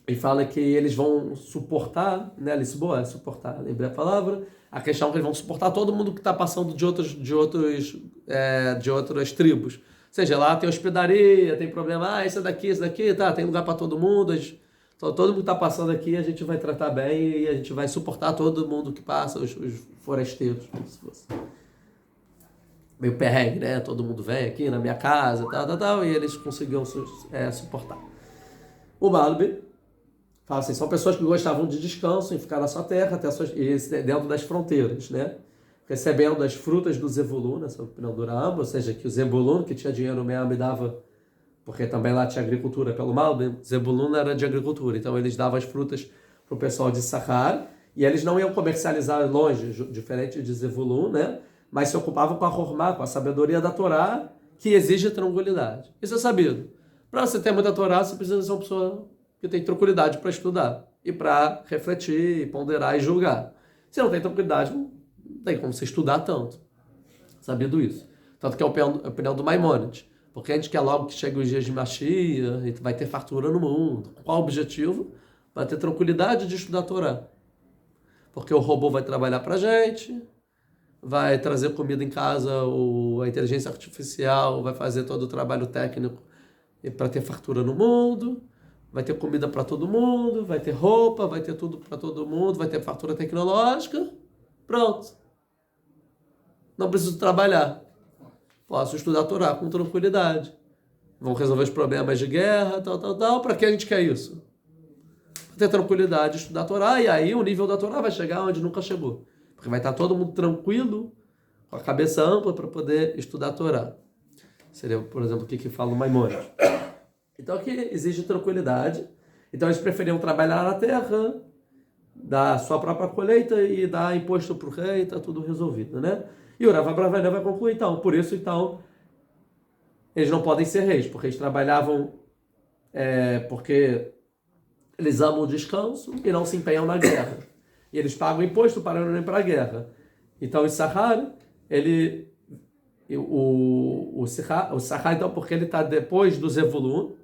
ele fala que eles vão suportar, né, Lisboa, suportar, lembrei a palavra, a questão que eles vão suportar todo mundo que está passando de outras tribos. Ou seja, lá tem hospedaria, tem problema, isso daqui, tá, tem lugar para todo mundo, então, todo mundo que está passando aqui a gente vai tratar bem e a gente vai suportar todo mundo que passa, os forasteiros, como se fosse meio perrengue, né? Todo mundo vem aqui na minha casa, tal, e eles conseguiam suportar. O Malbi fala assim, são pessoas que gostavam de descanso em ficar na sua terra, dentro das fronteiras, né? Recebendo as frutas do Zebulun, essa opinião do Rambam, ou seja, que o Zebulun, que tinha dinheiro mesmo, me dava, porque também lá tinha agricultura pelo Malbi, Zebulun era de agricultura, então eles davam as frutas para o pessoal de Sahar, e eles não iam comercializar longe, diferente de Zebulun, né? Mas se ocupavam com a Hormá, com a sabedoria da Torá, que exige tranquilidade. Isso é sabido. Para você ter muita Torá, você precisa ser uma pessoa que tem tranquilidade para estudar e para refletir, ponderar e julgar. Se não tem tranquilidade, não tem como você estudar tanto. Sabido isso. Tanto que é a opinião do Maimônides. Porque a gente quer logo que chegue os dias de Mashiach, vai ter fartura no mundo. Qual o objetivo? Vai ter tranquilidade de estudar a Torá. Porque o robô vai trabalhar para a gente, vai trazer comida em casa, a inteligência artificial vai fazer todo o trabalho técnico para ter fartura no mundo, vai ter comida para todo mundo, vai ter roupa, vai ter tudo para todo mundo, vai ter fartura tecnológica, pronto. Não preciso trabalhar. Posso estudar a Torá com tranquilidade. Vão resolver os problemas de guerra, tal. Para que a gente quer isso? Para ter tranquilidade, estudar a Torá, e aí o nível da Torá vai chegar onde nunca chegou. Porque vai estar todo mundo tranquilo, com a cabeça ampla para poder estudar a Torá. Seria, por exemplo, o que fala o Maimônides. Então aqui exige tranquilidade. Então eles preferiam trabalhar na terra, dar sua própria colheita e dar imposto para o rei, está tudo resolvido, né? E o Rav Abravanel vai concluir, então, por isso, então, eles não podem ser reis, porque eles trabalhavam, porque eles amam o descanso e não se empenham na guerra. E eles pagam imposto para não ir para a guerra. Então, o Sahar, o Sahar, então, porque ele está depois do Zevulun,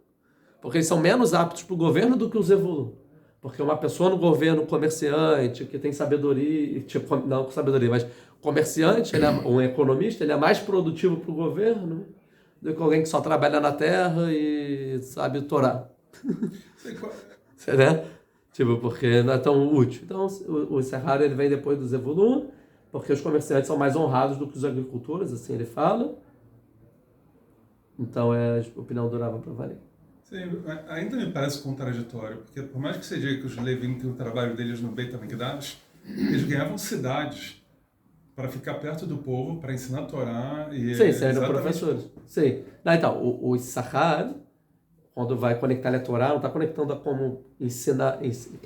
porque eles são menos aptos para o governo do que o Zevulun. Porque uma pessoa no governo, comerciante, que tem sabedoria, não com sabedoria, mas comerciante, um economista, ele é mais produtivo para o governo do que alguém que só trabalha na terra e sabe Torá. Né? Tipo, porque não é tão útil. Então, o Issachar, ele vem depois do Zevulun, porque os comerciantes são mais honrados do que os agricultores, assim ele fala. Então, a opinião do Rava para valer. Sim, ainda me parece contraditório, porque por mais que você diga que os Levim têm o trabalho deles no Beit HaMikdash, eles ganhavam cidades para ficar perto do povo, para ensinar a Torá e Sim, sendo professores. Sim. Não, então, o Issachar, quando vai conectar ele a Torá, não está conectando a como ensinar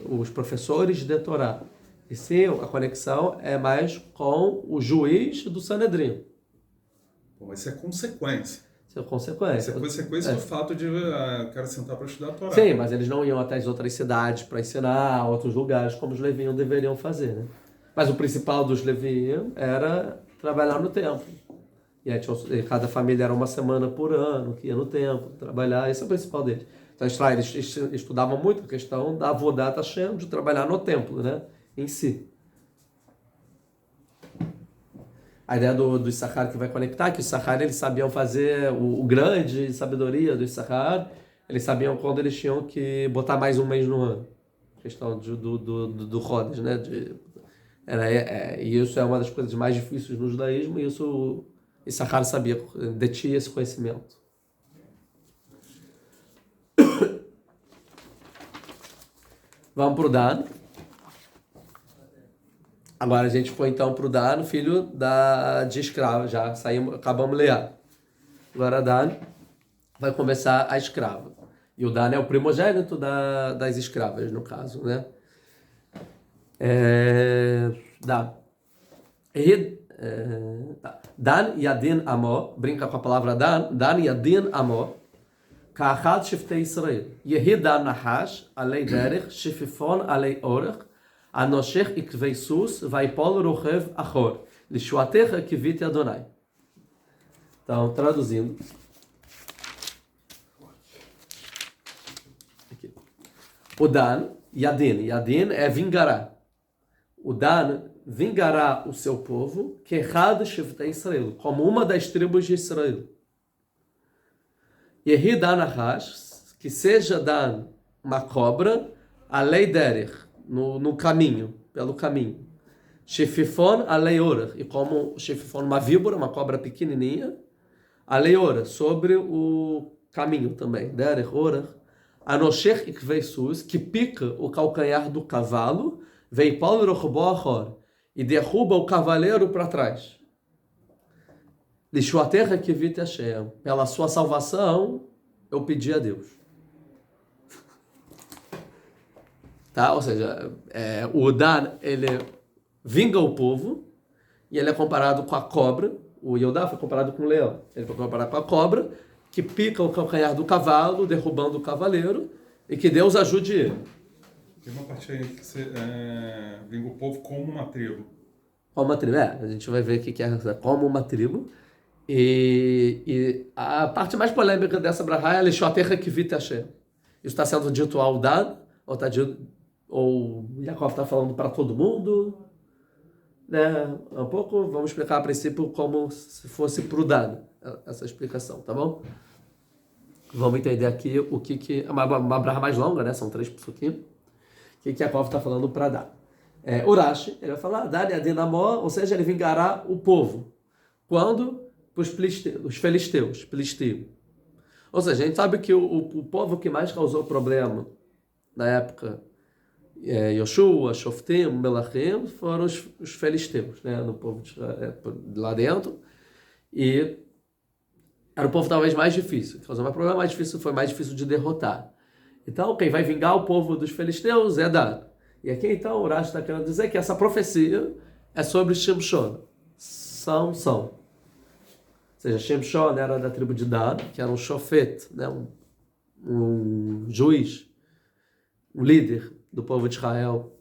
os professores de Torá. E sim, a conexão é mais com o juiz do Sanedrim. Pô, isso é consequência. Isso é consequência. Isso é consequência do fato de eu quero sentar para estudar a Torá. Sim, mas eles não iam até as outras cidades para ensinar, a outros lugares, como os levinos deveriam fazer, né? Mas o principal dos levinos era trabalhar no templo. E aí cada família era uma semana por ano que ia no templo trabalhar, esse é o principal deles. Então eles estudavam muito a questão da Avodat Hashem, de trabalhar no templo, né, em si. A ideia do Issachar que vai conectar, que o Issachar eles sabiam fazer o grande sabedoria do Issachar, eles sabiam quando eles tinham que botar mais um mês no ano. A questão do Rodes, né, e isso é uma das coisas mais difíceis no judaísmo, e isso Issachar sabia, detinha esse conhecimento. Vamos para o Dan. Agora a gente foi então para o Dan, filho de escrava. Já saímos, acabamos de ler. Agora Dan vai começar a escrava. E o Dan é o primogênito das escravas, no caso, né? Dan. Dan Yadin Amo, brinca com a palavra Dan Yadin Amo, Ka'achad Shiftei Israel. Yehi Dan Nahash, Alei Derech, Shififon Alei Orech, Anoshech Ikvei Sus, Vaipol Rochev Achor, Lishuatecha Kiviti Adonai. Então, traduzindo. Aqui. O Dan, Yadin é vingará. O Dan vingará o seu povo, Kehad Shivtei Israel, como uma das tribos de Israel. Yehi Dan Nahash, que seja Dan uma cobra, Alei Derech, no caminho, pelo caminho. Shififon Alei Orach, e como Shififon, uma víbora, uma cobra pequenininha, Alei Orach, sobre o caminho também. Derech Orach. Anoshech Ikvei Sus, que pica o calcanhar do cavalo, Veipol Rochbo Achor, e derruba o cavaleiro para trás. Lishuatecha Kiviti Hashem, pela sua salvação, eu pedi a Deus. Tá? Ou seja, o Dan, ele vinga o povo, e ele é comparado com a cobra. O Yodá foi comparado com o leão. Ele foi comparado com a cobra, que pica o calcanhar do cavalo, derrubando o cavaleiro, e que Deus ajude ele. Tem uma parte aí que você vinga o povo como uma tribo. Como uma tribo, a gente vai ver o que é como uma tribo. E a parte mais polêmica dessa brahá é Lishuatecha Kiviti Hashem. Isso está sendo dito ao Dan, ou Yaakov está falando para todo mundo, né? Um pouco, vamos explicar a princípio como se fosse para o Dan, essa explicação, tá bom? Vamos entender aqui o que é uma brahá mais longa, né? São 3 psukim. O que Yaakov está falando para Dan? Urashi, ele vai falar, Dan Yadin Amo, ou seja, ele vingará o povo. Quando? Os filisteus. Ou seja, a gente sabe que o povo que mais causou problema na época, Yoshua, Shoftim, Melachim, foram os filisteus, né, no povo lá dentro. E era o povo talvez mais difícil. Causou mais problema, mais difícil, foi mais difícil de derrotar. Então, quem vai vingar o povo dos filisteus é Dan. E aqui, então, o Rashi está querendo dizer que essa profecia é sobre Shimshon. Sansão. Ou seja, Shimshon era da tribo de Dan, que era um shofet, né, um juiz, um líder do povo de Israel,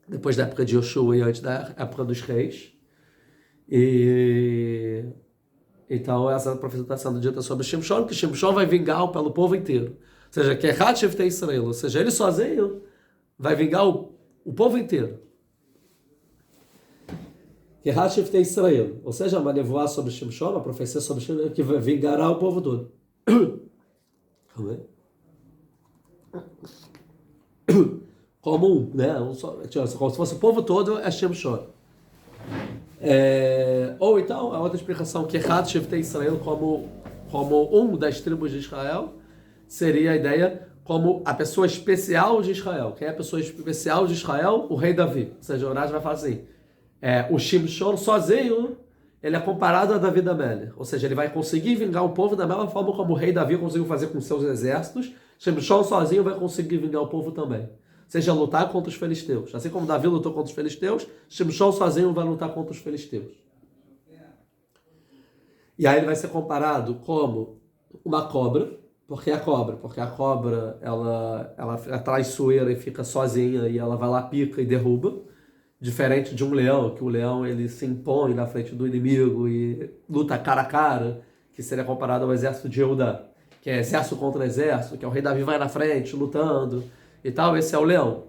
depois da época de Yoshua e antes da época dos reis. E então essa profecia está sendo dita sobre Shimshon, que Shimshon vai vingar pelo povo inteiro. Ou seja, que Kehad Shiftei Israel, ou seja, ele sozinho vai vingar o povo inteiro. Kehad Shiftei Israel, ou seja, uma nevoá sobre Shimshon, uma profecia sobre Shimshon, que vingará o povo todo. como um, né? Como se fosse o povo todo, é Shimshon. Ou então, a outra explicação, que Echad Shivtei Israel como um das tribos de Israel, seria a ideia como a pessoa especial de Israel. Quem é a pessoa especial de Israel? O rei Davi. Ou seja, o Urash vai falar assim, o Shimshon sozinho, ele é comparado a Davi da Melech. Ou seja, ele vai conseguir vingar o povo da mesma forma como o rei Davi conseguiu fazer com seus exércitos. Shimshon sozinho vai conseguir vingar o povo também. Ou seja, lutar contra os filisteus. Assim como Davi lutou contra os filisteus, Shimshon sozinho vai lutar contra os filisteus. E aí ele vai ser comparado como uma cobra, porque a cobra ela é traiçoeira e fica sozinha e ela vai lá, pica e derruba, diferente de um leão, que o leão ele se impõe na frente do inimigo e luta cara a cara, que seria comparado ao exército de Eudá, que é exército contra exército, que é o rei Davi vai na frente lutando e tal, esse é o leão.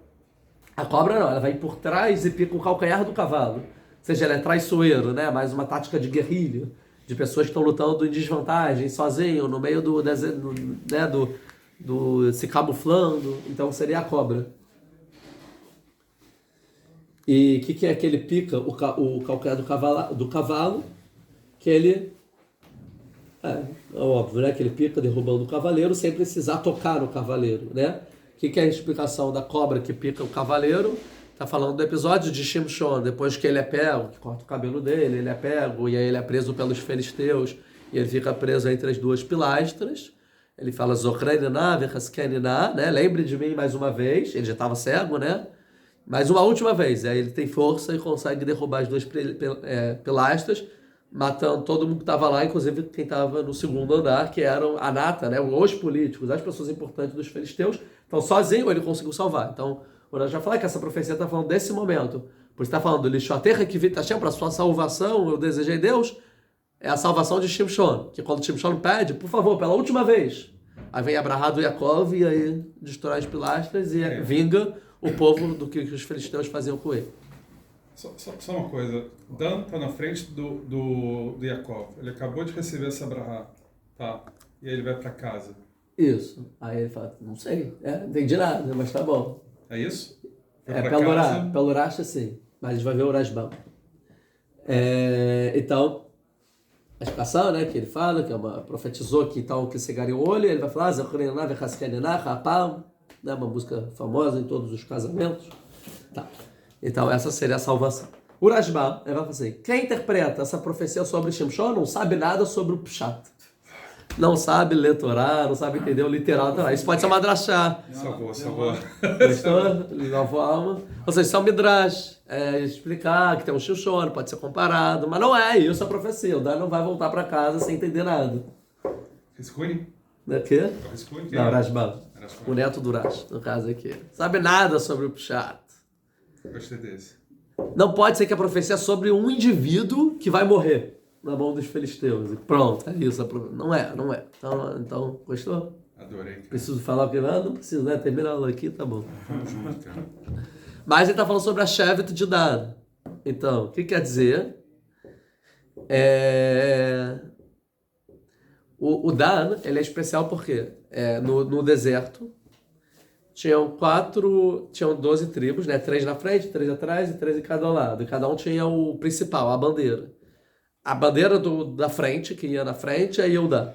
A cobra não, ela vai por trás e pica o calcanhar do cavalo, ou seja, ela é traiçoeira, né? Mais uma tática de guerrilha, de pessoas que estão lutando em desvantagem, sozinho, no meio do deserto, né, se camuflando. Então seria a cobra. E o que é que ele pica o calcanhar do cavalo? Que ele... É óbvio, né? Que ele pica derrubando o cavaleiro sem precisar tocar no cavaleiro, né? O que é a explicação da cobra que pica o cavaleiro? Está falando do episódio de Shimshon, depois que ele é pego, que corta o cabelo dele, ele é pego, e aí ele é preso pelos filisteus, e ele fica preso entre as duas pilastras. Ele fala, Zochreina, Vechaskenina, né? Lembre de mim mais uma vez. Ele já estava cego, né? Mais uma última vez. Aí ele tem força e consegue derrubar as duas pilastras, matando todo mundo que estava lá, inclusive quem estava no segundo andar, que eram a nata, né? Os políticos, as pessoas importantes dos filisteus. Então, sozinho ele conseguiu salvar. Então, eu já falei que essa profecia está falando desse momento. Por está falando, Lishoterra que vita Hashem, para a sua salvação, eu desejei Deus, é a salvação de Shimshon. Que quando Shimshon pede, por favor, pela última vez. Aí vem Abraham do Yaakov e aí destrói as pilastras e vinga o povo do que os filisteus faziam com ele. Só uma coisa, Dan está na frente do Yaakov. Ele acabou de receber essa Abraham, tá? E aí ele vai para casa. Isso. Aí ele fala, não sei, não entendi nada, mas tá bom. É isso? Pelo Urash, sim. Mas a gente vai ver o Urashbam. Então, a explicação, né, que ele fala, que profetizou que então que cegaria o olho, ele vai falar, né, uma música famosa em todos os casamentos. Tá. Então, essa seria a salvação. Urashbam, ele vai falar assim, quem interpreta essa profecia sobre Shimshon não sabe nada sobre o Pshat. Não sabe ler Torá, não sabe entender o literal Torá. Isso pode ser uma drachá. Salvou. Gostou? Lavou a alma. Ou seja, isso é um midrash. Explicar que tem um Shimshon, pode ser comparado. Mas não é isso a profecia. O Dan não vai voltar para casa sem entender nada. Riscuni? O quê? Não, Urashbam. O neto do Urash, no caso aqui. Sabe nada sobre o Pshat. Gostei desse. Não pode ser que a profecia é sobre um indivíduo que vai morrer na mão dos filisteus. E pronto, é isso. Não é. Então, gostou? Adorei. Cara. Preciso falar o que não? Não preciso, né? Termina a aula aqui, tá bom. Mas ele está falando sobre a Shevet de Dan. Então, o que quer dizer? O Dan, ele é especial porque no deserto tinham 12 tribos, né? 3 na frente, 3 atrás e 3 em cada lado. E cada um tinha o principal, a bandeira. A bandeira da frente, que ia na frente, é Yehudá.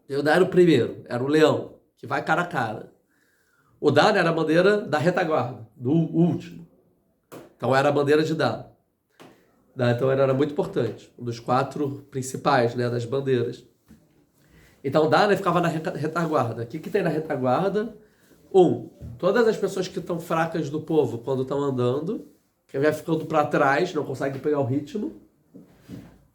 Yehudá era o primeiro, era o leão, que vai cara a cara. O Dan era a bandeira da retaguarda, do último. Então era a bandeira de Dan. Então era muito importante, um dos 4 principais, né, das bandeiras. Então Dan ficava na retaguarda. O que tem na retaguarda? Todas as pessoas que estão fracas do povo quando estão andando, que vai ficando para trás, não consegue pegar o ritmo.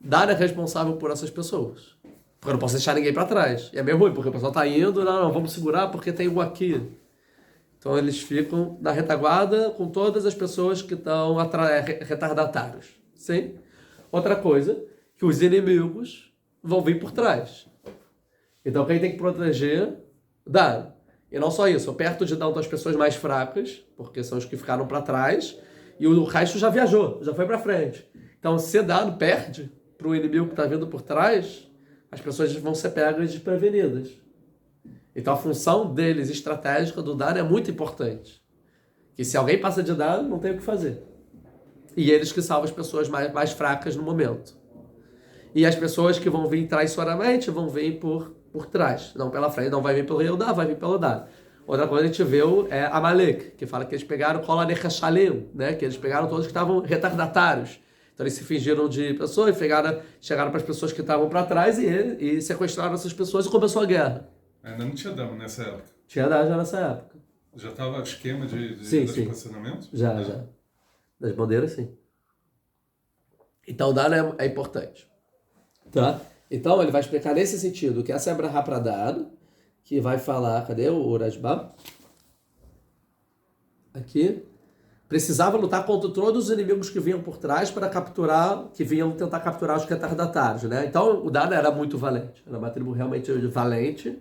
Dan é responsável por essas pessoas. Porque eu não posso deixar ninguém para trás. E é meio ruim, porque o pessoal está indo, não, vamos segurar porque tem um aqui. Então eles ficam na retaguarda com todas as pessoas que estão retardatários. Sim? Outra coisa, que os inimigos vão vir por trás. Então quem tem que proteger, Dan. E não só isso, perto de Dan estão as pessoas mais fracas, porque são os que ficaram para trás, e o resto já viajou, já foi para frente. Então se Dan perde para o inimigo que está vindo por trás, as pessoas vão ser pegas desprevenidas. Então a função deles, estratégica do Dan, é muito importante. Que se alguém passa de Dan, não tem o que fazer. E eles que salvam as pessoas mais fracas no momento. E as pessoas que vão vir traiçoeiramente vão vir por trás, não pela frente, não vai vir pelo Yehudá, vai vir pelo Dan. Outra coisa que a gente viu é Amalek, que fala que eles pegaram Kol HaNechashalim, né? Que eles pegaram todos que estavam retardatários. Então eles se fingiram de pessoas, chegaram para as pessoas que estavam para trás e sequestraram essas pessoas e começou a guerra. Ainda não tinha dama nessa época. Tinha Dan já nessa época. Já estava esquema de relacionamento? Já. Das bandeiras, sim. Então, Dan é importante. Tá? Então, ele vai explicar nesse sentido que essa é a Brahá para Dan, que vai falar, cadê o Urashba? Aqui. Precisava lutar contra todos os inimigos que vinham por trás para capturar, que vinham tentar capturar os retardatários, né? Então, o Dan era muito valente. Era uma tribo realmente valente.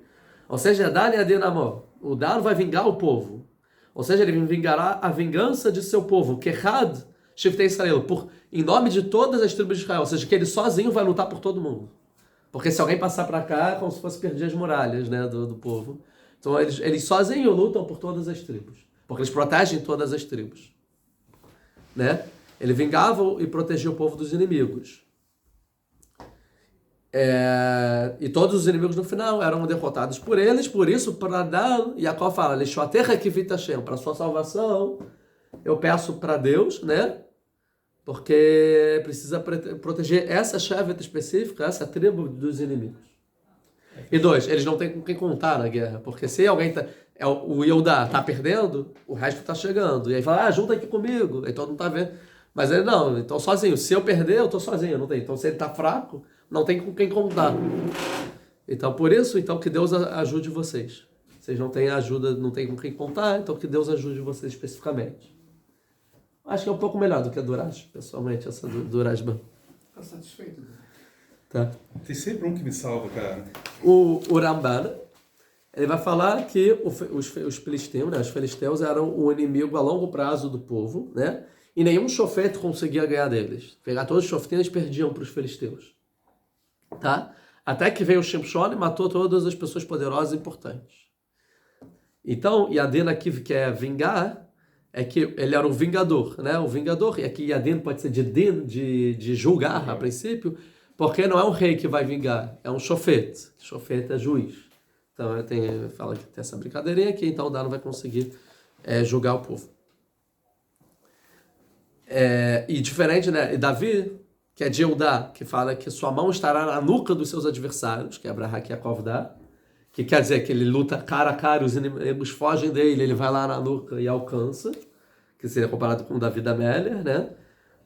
Ou seja, Dan e Adinamó. O Dan vai vingar o povo. Ou seja, ele vingará a vingança de seu povo. Kehad, Shiftei Israel, em nome de todas as tribos de Israel. Ou seja, que ele sozinho vai lutar por todo mundo. Porque se alguém passar para cá, é como se fosse perder as muralhas, né, do povo. Então, eles sozinhos lutam por todas as tribos. Porque eles protegem todas as tribos. Né? Ele vingava e protegia o povo dos inimigos. E todos os inimigos no final eram derrotados por eles. Por isso, para Dan, Jacó fala, para sua salvação, eu peço para Deus, né? Porque precisa proteger essa Shevet específica, essa tribo dos inimigos. E 2, eles não têm com quem contar na guerra. Porque se alguém o Yehudá tá perdendo, o resto tá chegando. E aí fala, junta aqui comigo. Aí todo mundo tá vendo. Mas ele não, então sozinho. Se eu perder, eu tô sozinho, não tem. Então se ele tá fraco, não tem com quem contar. Então por isso, que Deus ajude vocês. Vocês não têm ajuda, não tem com quem contar, então que Deus ajude vocês especificamente. Acho que é um pouco melhor do que a Durash, pessoalmente, essa do Urashba. Tá satisfeito? Tá. Tem sempre um que me salva, cara. O Ramban, ele vai falar que os filisteus, né, os filisteus eram o inimigo a longo prazo do povo, né? E nenhum chofete conseguia ganhar deles. Pegar todos os chofetes, eles perdiam para os filisteus. Tá? Até que veio o Shimshon e matou todas as pessoas poderosas e importantes. Então, Yadin aqui quer vingar, é que ele era o vingador, né? O vingador, e aqui Yadin pode ser de din, de julgar a princípio, porque não é um rei que vai vingar, é um chofete. Chofete é juiz. Então, fala que tem essa brincadeirinha aqui, então o Dan não vai conseguir julgar o povo. E diferente, né? E Davi, que é de Eudá, que fala que sua mão estará na nuca dos seus adversários, que é Abrahá que Yaakov dá, que quer dizer que ele luta cara a cara, os inimigos fogem dele, ele vai lá na nuca e alcança, que seria comparado com o Davi da Meller, né?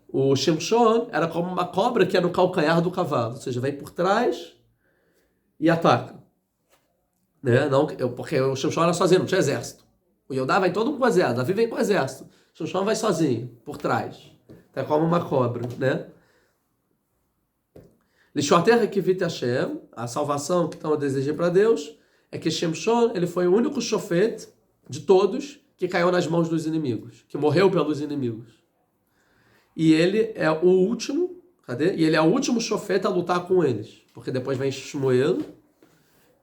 O Shimshon era como uma cobra que é no calcanhar do cavalo, ou seja, vem por trás e ataca. Né? Não, porque o Shimshon era sozinho, não tinha exército. O Yehudá vai todo mundo com exército, Davi vem com exército. O Shimshon vai sozinho, por trás. Então é como uma cobra, né? Lishoter Kivit Hashem, a salvação que estão a desejar para Deus, é que Shimshon, ele foi o único chofete de todos que caiu nas mãos dos inimigos, que morreu pelos inimigos. E ele é o último, E ele é o último chofete a lutar com eles, porque depois vem Shmuel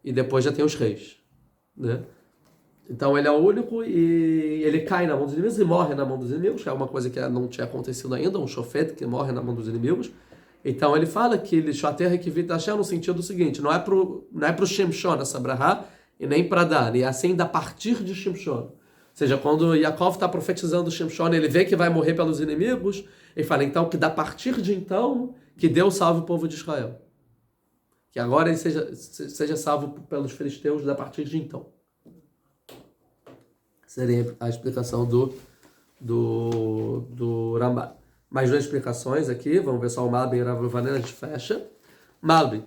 e depois já tem os reis, né? Então ele é o único e ele cai na mão dos inimigos e morre na mão dos inimigos, que é uma coisa que não tinha acontecido ainda, um chofete que morre na mão dos inimigos. Então ele fala que ele Lishoter Kivit Hashem no sentido siguiente, não é pro Shimshon essa brahá e nem para Dan, e é assim da partir de Shimshon. Ou seja, quando Yaakov está profetizando o Shimshon, ele vê que vai morrer pelos inimigos, ele fala então que da partir de então, que Deus salve o povo de Israel. Que agora ele seja salvo pelos filisteus da partir de então. Seria a explicação do Ramban. Mais duas explicações aqui, vamos ver só o Malbim e o Rav Lovanen, a gente fecha. Malbim,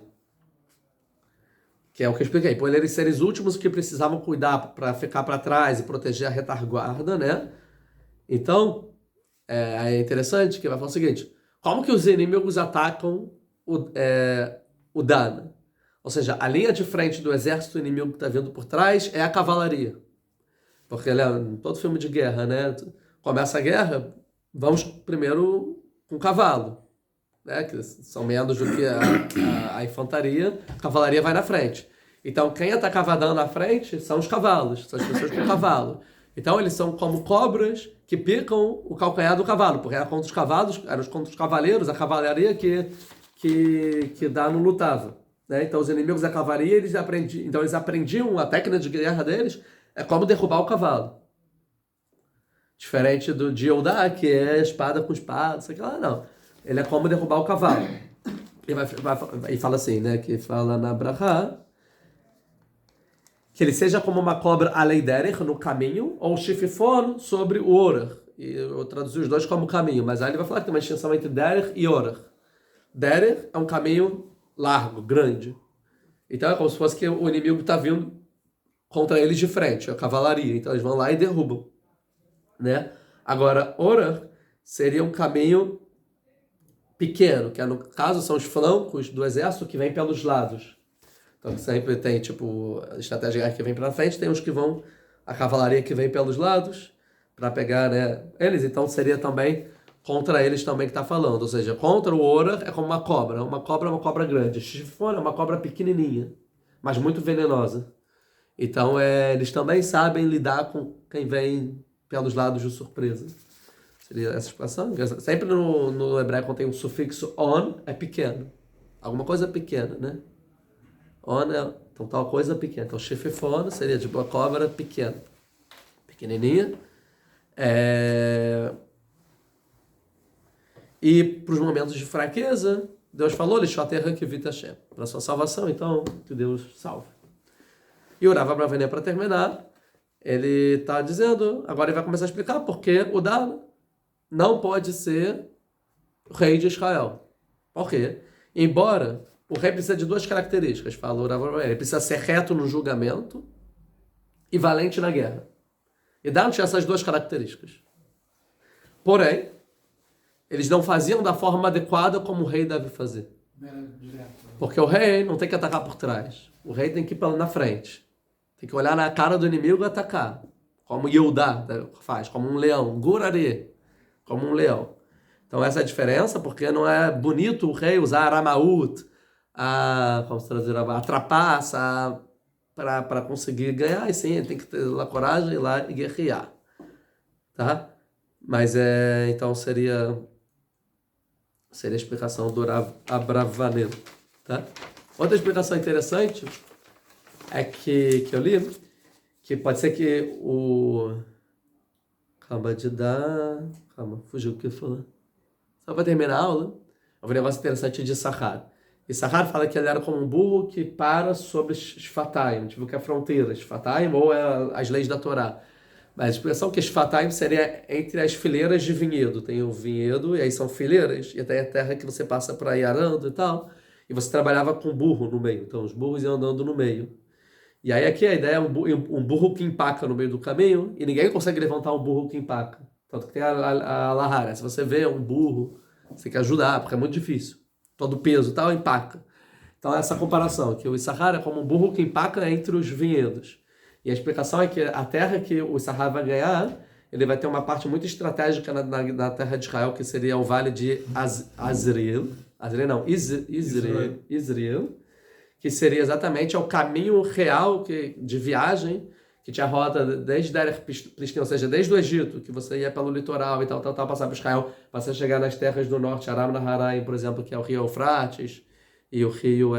que é o que eu expliquei, por eles serem os últimos que precisavam cuidar para ficar para trás e proteger a retaguarda, né? Então, é interessante que vai falar o seguinte, como que os inimigos atacam o Dan? Ou seja, a linha de frente do exército inimigo que está vindo por trás é a cavalaria. Porque todo filme de guerra, né? Começa a guerra, vamos primeiro com o cavalo, né? Que são menos do que a infantaria, a cavalaria vai na frente. Então, quem atacava Dan na frente são os cavalos, são as pessoas com cavalo. Então eles são como cobras que picam o calcanhar do cavalo, porque era contra os cavalos, eram contra os cavaleiros, a cavalaria que Dano lutava. Né? Então os inimigos da cavalaria, eles aprendiam a técnica de guerra deles, é como derrubar o cavalo. Diferente de Eudá, que é espada com espada, isso aqui lá, não. Ele é como derrubar o cavalo. E fala assim, né? Que fala na Brahá, que ele seja como uma cobra aleiderech, no caminho, ou shififon sobre o orach. E eu traduzi os dois como caminho, mas aí ele vai falar que tem uma distinção entre derech e orach. Derech é um caminho largo, grande. Então é como se fosse que o inimigo está vindo contra eles de frente, a cavalaria. Então eles vão lá e derrubam. Né? Agora, orach seria um caminho pequeno, que no caso são os flancos do exército que vem pelos lados. Então sempre tem, tipo, a estratégia que vem pela frente, tem os que vão, a cavalaria que vem pelos lados, para pegar, né, eles. Então seria também contra eles também que está falando. Ou seja, contra o Ora é como uma cobra. É uma cobra grande. Chifona é uma cobra pequenininha, mas muito venenosa. Então eles também sabem lidar com quem vem pelos lados de surpresa. Seria essa expressão. Sempre no hebraico, quando tem um sufixo on, é pequeno. Alguma coisa pequena, né? On é então, tal coisa pequena. Então, chififona seria tipo uma cobra pequena. Pequenininha. E para os momentos de fraqueza, Deus falou, Lishoterra que vita Hashem. Para a sua salvação, então, que Deus salve. E o Rav Abravanel, para terminar, ele está dizendo, agora ele vai começar a explicar porque o Dan não pode ser rei de Israel. Por quê? Embora o rei precisa de duas características, fala o Rav Abravanel. Ele precisa ser reto no julgamento e valente na guerra. E Dan tinha essas duas características. Porém, eles não faziam da forma adequada como o rei deve fazer. Porque o rei não tem que atacar por trás. O rei tem que ir na frente. Tem que olhar na cara do inimigo e atacar. Como Yehudá faz, como um leão. Gurari, como um leão. Então essa é a diferença, porque não é bonito o rei usar aramaut, como se traduzir, a trapaça, para conseguir ganhar. E sim, ele tem que ter a coragem de ir lá e guerrear. Tá? Mas então seria a explicação do Rav Abravanel. Tá? Outra explicação interessante é que eu li, que pode ser que fugiu o que eu falei. Só para terminar a aula, um negócio interessante de Sahar. E Sahar fala que ele era como um burro que para sobre Shfataim, tipo que é a fronteira, Shfataim ou as leis da Torá. Mas a expressão que Shfataim seria entre as fileiras de vinhedo. Tem o vinhedo, e aí são fileiras, e até a terra que você passa para ir arando e tal. E você trabalhava com burro no meio. Então os burros iam andando no meio. E aí aqui a ideia é um burro que empaca no meio do caminho, e ninguém consegue levantar um burro que empaca. Tanto que tem a lahara. Se você vê um burro, você tem que ajudar, porque é muito difícil. Todo o peso e tal, empaca. Então essa comparação, que o Issachar é como um burro que empaca entre os vinhedos. E a explicação é que a terra que o Issachar vai ganhar, ele vai ter uma parte muito estratégica na terra de Israel, que seria o vale de Azriel. Israel, que seria exatamente o caminho real de viagem, que tinha rota desde Derech Plistim, ou seja, desde o Egito, que você ia pelo litoral e tal, passar para Israel, para você chegar nas terras do norte, Aram Naharaim, por exemplo, que é o rio Eufrates, e o rio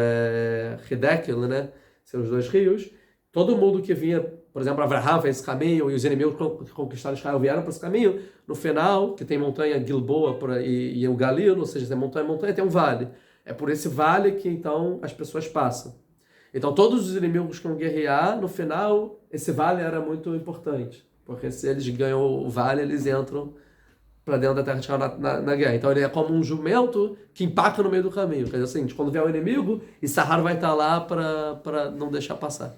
Hidekel, né? São os dois rios. Todo mundo que vinha, por exemplo, Abraham fez esse caminho, e os inimigos que conquistaram Israel vieram por esse caminho. No final, que tem montanha Gilboa e o Galilo, ou seja, tem montanha, tem um vale. É por esse vale que, então, as pessoas passam. Então, todos os inimigos que vão guerrear, no final, esse vale era muito importante. Porque se eles ganham o vale, eles entram para dentro da terra de Israel na guerra. Então, ele é como um jumento que empaca no meio do caminho. Quer dizer, assim, quando vier o inimigo, Issachar vai estar lá para não deixar passar.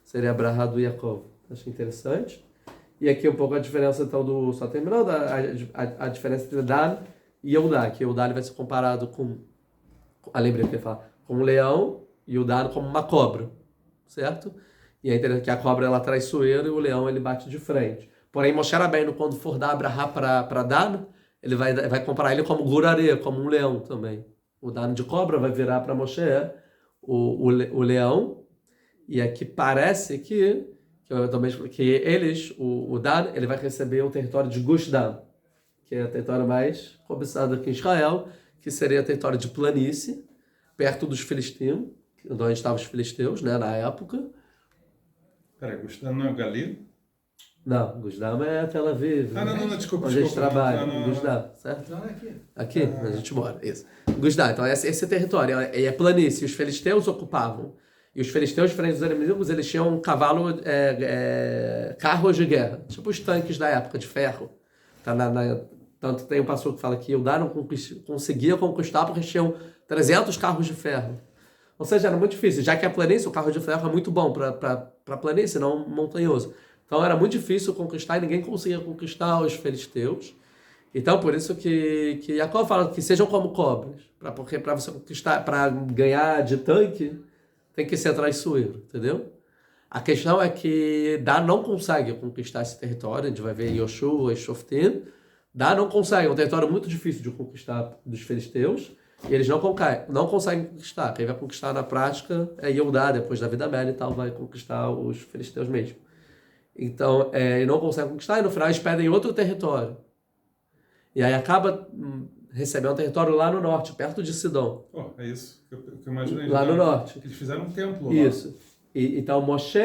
Seria a Brahá do Yaakov. Acho interessante. E aqui um pouco a diferença, então, só terminando, a diferença entre Dan e Yehudá, que Yehudá vai ser comparado com, lembrei o que ele fala, com um leão e o Dan como uma cobra, certo? E é interessante que a cobra ela é traiçoeira e o leão ele bate de frente. Porém, Moshe Rabbeinu, quando for dar Brahá para Dan, ele vai comparar ele como gurare, como um leão também. O Dan de cobra vai virar para Moshe o leão, e aqui parece que que eles, o Dan, ele vai receber o território de Gush Dan, que é o território mais cobiçado aqui em Israel, que seria o território de planície, perto dos filisteus, onde estavam os filisteus, né, na época. Peraí, Gustavo não é o Galil? Não, Gusdam é Tel Aviv. Não, desculpa. Onde a gente trabalha, Não. Gusdam, certo? Então é aqui. Aqui, a gente mora, isso. Gusdam, então esse território é planície, os filisteus ocupavam. E os filisteus, diferentes dos inimigos, eles tinham um cavalo, carros de guerra, tipo os tanques da época, de ferro. Tá tanto tem um pastor que fala que Eudá não conseguia conquistar porque tinham 300 carros de ferro. Ou seja, era muito difícil, já que a planície, o carro de ferro é muito bom para planície, não montanhoso. Então era muito difícil conquistar e ninguém conseguia conquistar os filisteus. Então por isso que Jacó fala que sejam como cobras, porque para você conquistar, para ganhar de tanque, tem que ser traiçoeiro, entendeu? A questão é que Dan não consegue conquistar esse território, a gente vai ver em Yoshua e Shoftim. Dan não consegue, é um território muito difícil de conquistar dos filisteus, e eles não conseguem conquistar. Quem vai conquistar na prática é Yehudá, depois da vida média e tal, vai conquistar os filisteus mesmo. Então, ele não consegue conquistar, e no final eles pedem outro território. E aí acaba recebendo um território lá no norte, perto de Sidom. É isso que eu imaginei. Lá no norte. Eles fizeram um templo lá. Isso. Então, Moshe,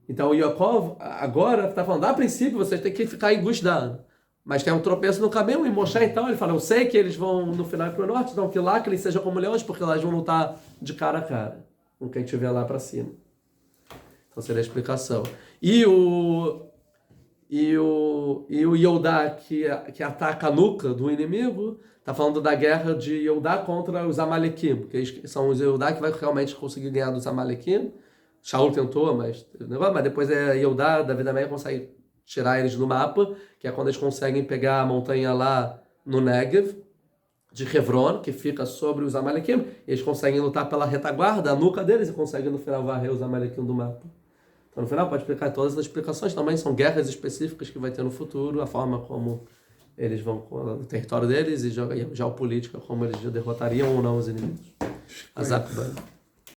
então Yaakov, agora está falando, a princípio vocês têm que ficar em Gusdan. Mas tem um tropeço no caminho, e Moshe, então, ele fala, eu sei que eles vão no final ir para o norte, então que lá que eles sejam como leões, porque lá eles vão lutar de cara a cara com quem estiver lá para cima. Então seria a explicação. E o Yehudá que ataca a nuca do inimigo, está falando da guerra de Yehudá contra os Amalequim, que são os Yehudá que vai realmente conseguir ganhar dos Amalequim. Shaul tentou, mas depois Yehudá, Davi da Meia, consegue tirar eles do mapa, que é quando eles conseguem pegar a montanha lá no Negev, de Hebron, que fica sobre os Amalequim, e eles conseguem lutar pela retaguarda, a nuca deles, e conseguem no final varrer os Amalequim do mapa. Então no final pode explicar todas as explicações, também são guerras específicas que vai ter no futuro, a forma como eles vão, o território deles e geopolítica, como eles derrotariam ou não os inimigos. Azak Ban.